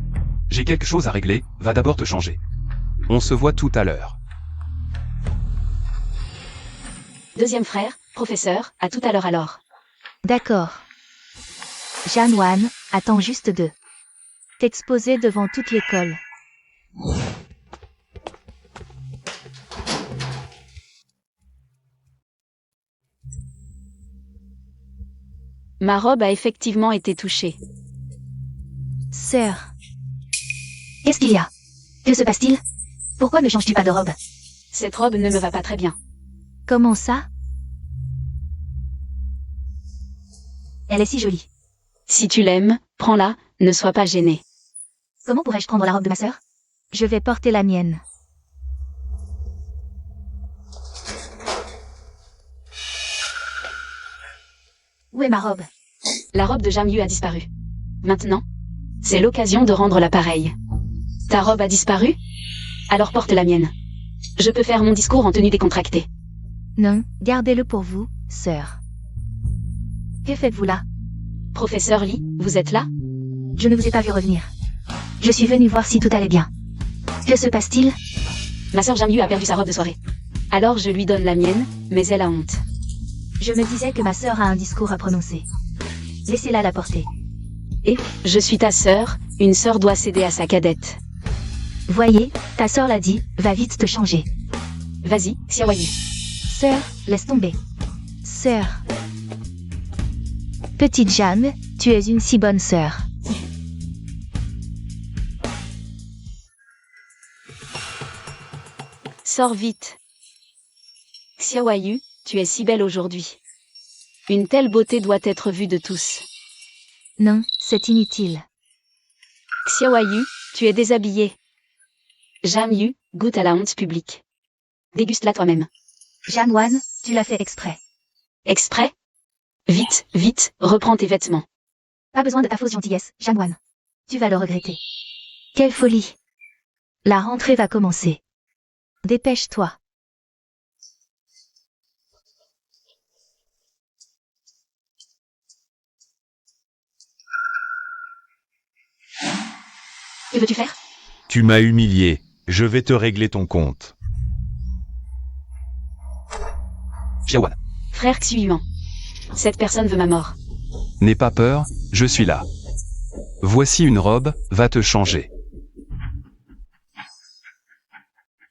J'ai quelque chose à régler, va d'abord te changer. On se voit tout à l'heure. Deuxième frère, professeur, à tout à l'heure alors. D'accord. Janwan, attends juste de t'exposer devant toute l'école. Ma robe a effectivement été touchée. Sœur. Qu'est-ce qu'il y a? Que se passe-t-il? Pourquoi ne changes-tu pas de robe? Cette robe ne me va pas très bien. Comment ça? Elle est si jolie. Si tu l'aimes, prends-la, ne sois pas gêné. Comment pourrais-je prendre la robe de ma sœur? Je vais porter la mienne. Où est ma robe? La robe de Jamyu a disparu. Maintenant, c'est l'occasion de rendre l'appareil. Ta robe a disparu? Alors porte la mienne. Je peux faire mon discours en tenue décontractée. Non, gardez-le pour vous, sœur. Que faites-vous là? Professeur Lee, vous êtes là? Je ne vous ai pas vu revenir. Je suis venue voir si tout allait bien. Que se passe-t-il? Ma sœur Jamyu a perdu sa robe de soirée. Alors je lui donne la mienne, mais elle a honte. Je me disais que ma sœur a un discours à prononcer. Laissez-la la porter. Et, je suis ta sœur, une sœur doit céder à sa cadette. Voyez, ta sœur l'a dit, va vite te changer. Vas-y, Xiaoyu. Sœur, laisse tomber. Sœur. Petite Jeanne, tu es une si bonne sœur. Sors vite. Xiaoyu, tu es si belle aujourd'hui. Une telle beauté doit être vue de tous. Non, c'est inutile. Xiaoyu, tu es déshabillée. Jamyu, goûte à la honte publique. Déguste-la toi-même. Janwan, tu l'as fait exprès. Exprès? Vite, vite, reprends tes vêtements. Pas besoin de ta fausse gentillesse, Janwan. Tu vas le regretter. Quelle folie. La rentrée va commencer. Dépêche-toi. Que veux-tu faire? Tu m'as humilié, je vais te régler ton compte. Xiaowan. Frère Xuyuan. Cette personne veut ma mort. N'aie pas peur, je suis là. Voici une robe, va te changer.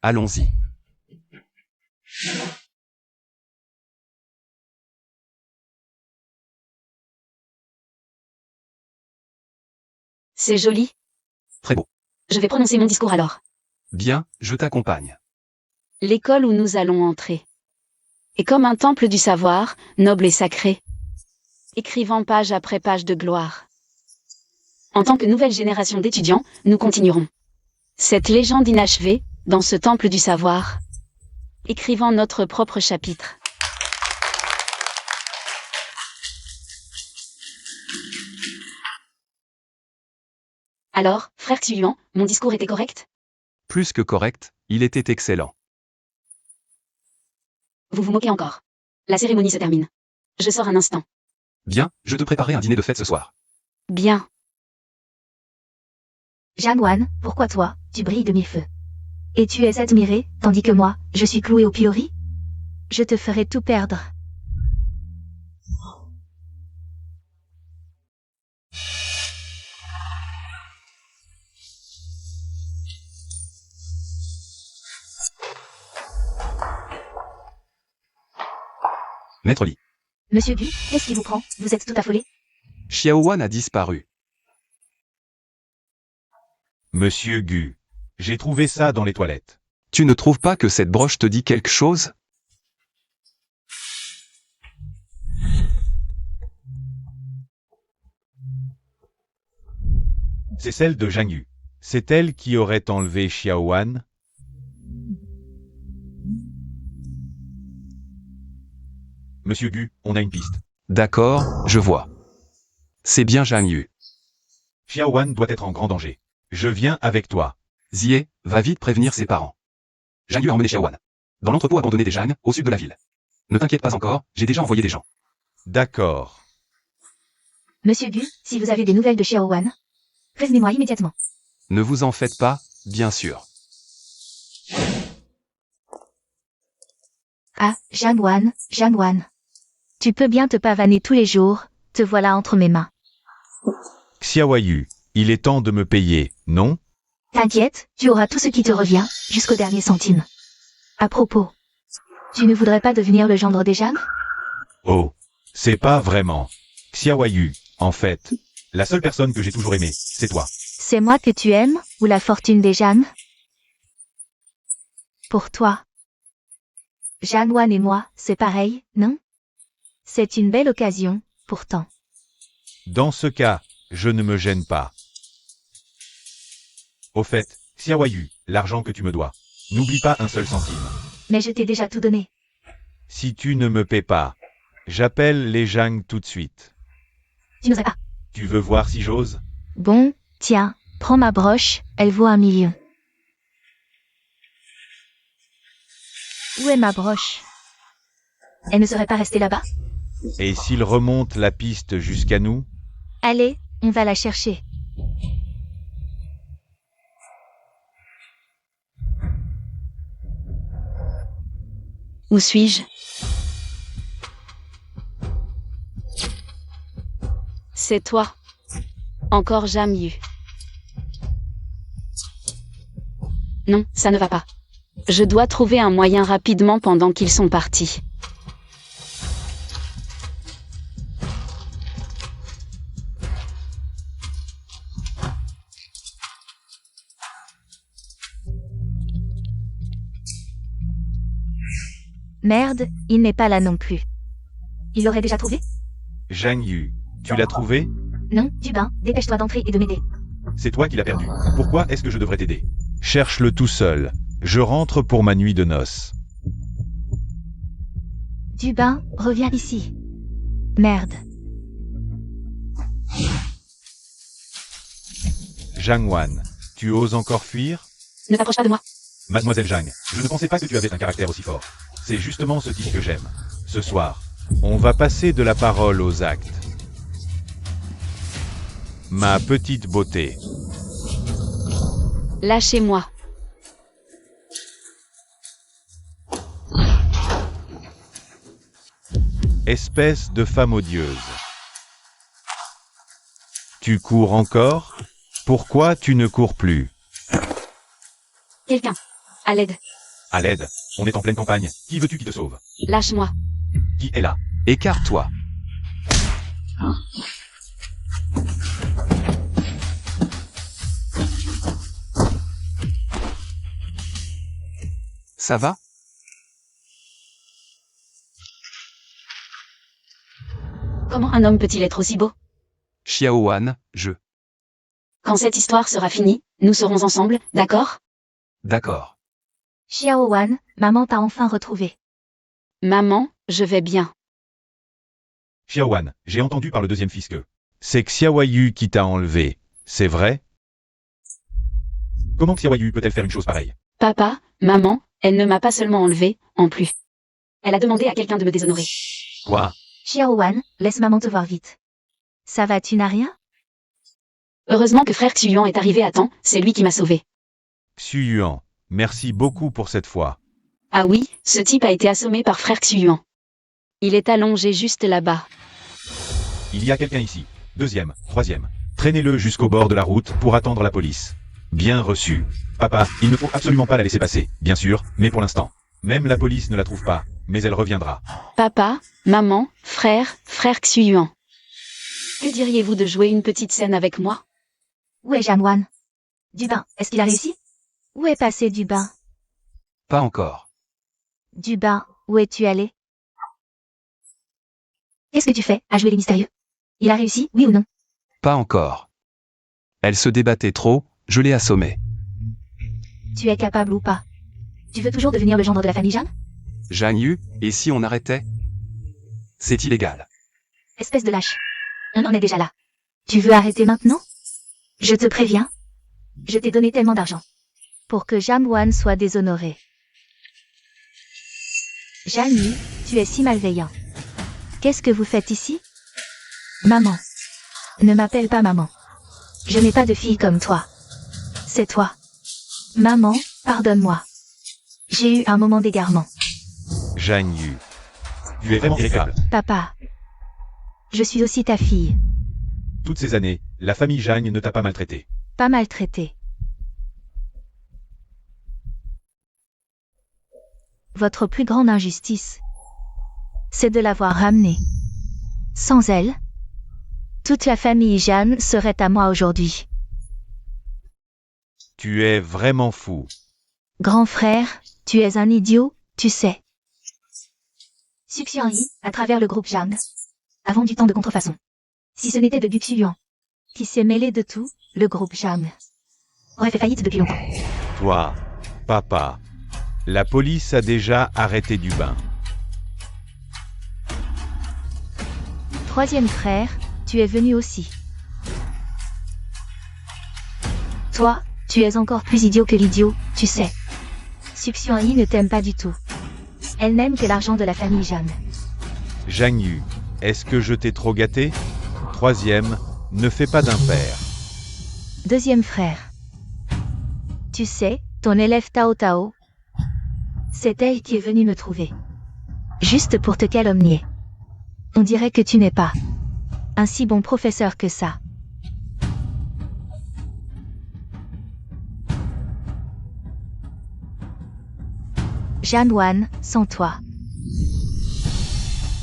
Allons-y. C'est joli. Très beau. Je vais prononcer mon discours alors. Bien, je t'accompagne. L'école où nous allons entrer est comme un temple du savoir, noble et sacré, écrivant page après page de gloire. En tant que nouvelle génération d'étudiants, nous continuerons cette légende inachevée, dans ce temple du savoir, écrivant notre propre chapitre. Alors, frère Xuyuan, mon discours était correct? Plus que correct, il était excellent. Vous vous moquez encore. La cérémonie se termine. Je sors un instant. Bien, je te préparais un dîner de fête ce soir. Bien. Janwan, pourquoi toi, tu brilles de mille feux? Et tu es admiré, tandis que moi, je suis cloué au pilori? Je te ferai tout perdre. Maître Li. Monsieur Gu, qu'est-ce qui vous prend? Vous êtes tout affolé? Xiaowan a disparu. Monsieur Gu, j'ai trouvé ça dans les toilettes. Tu ne trouves pas que cette broche te dit quelque chose? C'est celle de Zhang Yu. C'est elle qui aurait enlevé Xiao Wan? Monsieur Gu, on a une piste. D'accord, je vois. C'est bien Zhang Yu. Xiao Wan doit être en grand danger. Je viens avec toi. Zie, va vite prévenir ses parents. Zhang Yu a emmené Xiao Wan dans l'entrepôt abandonné des Zhang, au sud de la ville. Ne t'inquiète pas encore, j'ai déjà envoyé des gens. D'accord. Monsieur Gu, si vous avez des nouvelles de Xiao Wan, prévenez-moi immédiatement. Ne vous en faites pas, bien sûr. Ah, Zhang Wan. Tu peux bien te pavaner tous les jours, te voilà entre mes mains. Xiaoyu, il est temps de me payer, non? T'inquiète, tu auras tout ce qui te revient, jusqu'au dernier centime. À propos, tu ne voudrais pas devenir le gendre des Zhang? Oh, c'est pas vraiment. Xiaoyu, en fait, la seule personne que j'ai toujours aimée, c'est toi. C'est moi que tu aimes, ou la fortune des Zhang? Pour toi. Zhang Wan et moi, c'est pareil, non? C'est une belle occasion, pourtant. Dans ce cas, je ne me gêne pas. Au fait, Xiaoyu, l'argent que tu me dois. N'oublie pas un seul centime. Mais je t'ai déjà tout donné. Si tu ne me paies pas, j'appelle les Zhang tout de suite. Tu n'oserais pas. Tu veux voir si j'ose? Bon, tiens, prends ma broche, elle vaut 1 million. Où est ma broche? Elle ne serait pas restée là-bas? Et s'il remonte la piste jusqu'à nous? Allez, on va la chercher. Où suis-je? C'est toi. Encore Zhang Yu. Non, ça ne va pas. Je dois trouver un moyen rapidement pendant qu'ils sont partis. Merde, il n'est pas là non plus. Il l'aurait déjà trouvé? Zhang Yu, tu l'as trouvé? Non, Dubin, dépêche-toi d'entrer et de m'aider. C'est toi qui l'as perdu. Pourquoi est-ce que je devrais t'aider? Cherche-le tout seul. Je rentre pour ma nuit de noces. Dubin, reviens ici. Merde. Zhang Wan, tu oses encore fuir? Ne t'approche pas de moi. Mademoiselle Zhang, je ne pensais pas que tu avais un caractère aussi fort. C'est justement ce type que j'aime. Ce soir, on va passer de la parole aux actes. Ma petite beauté. Lâchez-moi. Espèce de femme odieuse. Tu cours encore? Pourquoi tu ne cours plus? Quelqu'un. À l'aide. À l'aide, on est en pleine campagne. Qui veux-tu qui te sauve? Lâche-moi. Qui est là? Écarte-toi. Ça va? Comment un homme peut-il être aussi beau? Xiao Wan, je. Quand cette histoire sera finie, nous serons ensemble, d'accord? D'accord. Xiao Wan, maman t'a enfin retrouvé. Maman, je vais bien. Xiao Wan, j'ai entendu par le deuxième fils que c'est Xiaoyu qui t'a enlevé, c'est vrai? Comment Xiaoyu peut-elle faire une chose pareille? Papa, maman, elle ne m'a pas seulement enlevé, en plus. Elle a demandé à quelqu'un de me déshonorer. Quoi? Xiao Wan, laisse maman te voir vite. Ça va, tu n'as rien? Heureusement que frère Xuyuan est arrivé à temps, c'est lui qui m'a sauvé. Xuyuan, merci beaucoup pour cette fois. Ah oui, ce type a été assommé par frère Xuyuan. Il est allongé juste là-bas. Il y a quelqu'un ici. Deuxième, troisième. Traînez-le jusqu'au bord de la route pour attendre la police. Bien reçu. Papa, il ne faut absolument pas la laisser passer, bien sûr, mais pour l'instant. Même la police ne la trouve pas, mais elle reviendra. Papa, maman, frère Xuyuan. Que diriez-vous de jouer une petite scène avec moi? Où est Zhang Wan? Dubin, est-ce qu'il a réussi? Où est passé Dubin? Pas encore. Dubin, où es-tu allé? Qu'est-ce que tu fais à jouer les mystérieux? Il a réussi, oui ou non? Pas encore. Elle se débattait trop, je l'ai assommée. Tu es capable ou pas? Tu veux toujours devenir le gendre de la famille Jeanne? Jeanne Yu, et si on arrêtait? C'est illégal. Espèce de lâche. On en est déjà là. Tu veux arrêter maintenant? Je te préviens. Je t'ai donné tellement d'argent. Pour que Jamwan soit déshonoré. Jeanne Yu, tu es si malveillant. Qu'est-ce que vous faites ici? Maman. Ne m'appelle pas maman. Je n'ai pas de fille comme toi. C'est toi. Maman, pardonne-moi. J'ai eu un moment d'égarement. Jeanne Yu. Tu es vraiment irrécupérable. Papa. Je suis aussi ta fille. Toutes ces années, la famille Jeanne ne t'a pas maltraité. Pas maltraitée. Votre plus grande injustice, c'est de l'avoir ramenée. Sans elle, toute la famille Jeanne serait à moi aujourd'hui. Tu es vraiment fou. Grand frère, tu es un idiot, tu sais. Suxian Yi, à travers le groupe Jeanne, a vendu tant de contrefaçons. Si ce n'était de Gu Yuan, qui s'est mêlé de tout, le groupe Jeanne aurait fait faillite depuis longtemps. Toi, papa. La police a déjà arrêté du bain. Troisième frère, tu es venu aussi. Toi, tu es encore plus idiot que l'idiot, tu sais. Suxian Yi ne t'aime pas du tout. Elle n'aime que l'argent de la famille Jeanne. Jeanne Yu, est-ce que je t'ai trop gâté? Troisième, ne fais pas d'impair. Deuxième frère. Tu sais, ton élève Tao Tao, c'est elle qui est venue me trouver. Juste pour te calomnier. On dirait que tu n'es pas un si bon professeur que ça. Jeanne Wan, sans toi.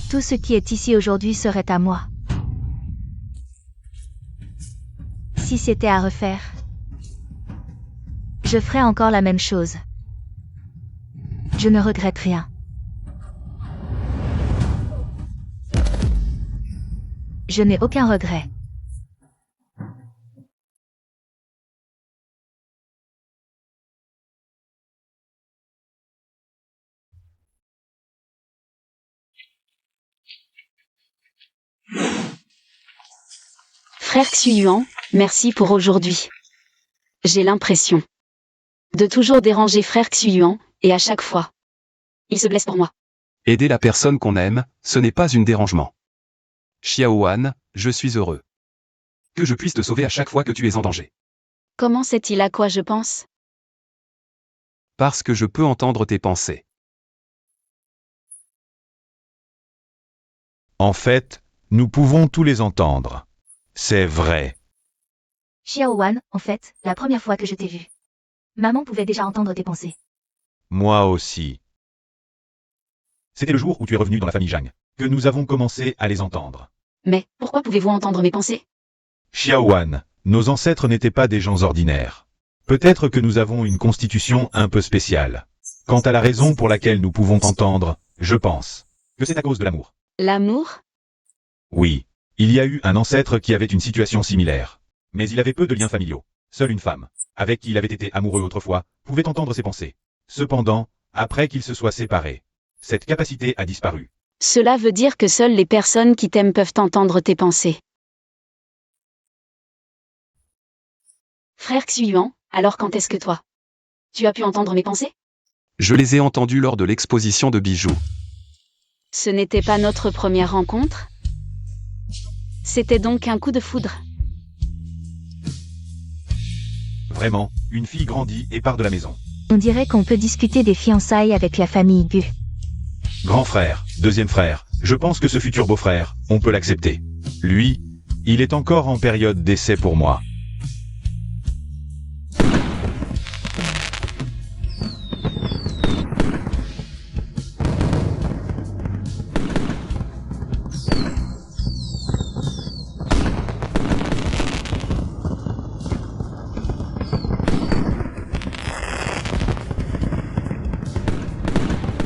Tout ce qui est ici aujourd'hui serait à moi. Si c'était à refaire, je ferais encore la même chose. Je ne regrette rien. Je n'ai aucun regret. Frère Xuyuan, merci pour aujourd'hui. J'ai l'impression de toujours déranger frère Xuyuan, et à chaque fois, il se blesse pour moi. Aider la personne qu'on aime, ce n'est pas un dérangement. Xiaowan, je suis heureux. Que je puisse te sauver à chaque fois que tu es en danger. Comment sait-il à quoi je pense? Parce que je peux entendre tes pensées. En fait, nous pouvons tous les entendre. C'est vrai. Xiao Wan, en fait, la première fois que je t'ai vu, maman pouvait déjà entendre tes pensées. Moi aussi. C'était le jour où tu es revenu dans la famille Zhang, que nous avons commencé à les entendre. Mais, pourquoi pouvez-vous entendre mes pensées? Xiaowan, nos ancêtres n'étaient pas des gens ordinaires. Peut-être que nous avons une constitution un peu spéciale. Quant à la raison pour laquelle nous pouvons t'entendre, je pense que c'est à cause de l'amour. L'amour? Oui. Il y a eu un ancêtre qui avait une situation similaire. Mais il avait peu de liens familiaux. Seule une femme, avec qui il avait été amoureux autrefois, pouvait entendre ses pensées. Cependant, après qu'ils se soient séparés, cette capacité a disparu. Cela veut dire que seules les personnes qui t'aiment peuvent entendre tes pensées. Frère Xuyuan, alors quand est-ce que toi, tu as pu entendre mes pensées? Je les ai entendues lors de l'exposition de bijoux. Ce n'était pas notre première rencontre? C'était donc un coup de foudre. Vraiment, une fille grandit et part de la maison. On dirait qu'on peut discuter des fiançailles avec la famille Gu. Grand frère, deuxième frère, je pense que ce futur beau-frère, on peut l'accepter. Lui, il est encore en période d'essai pour moi.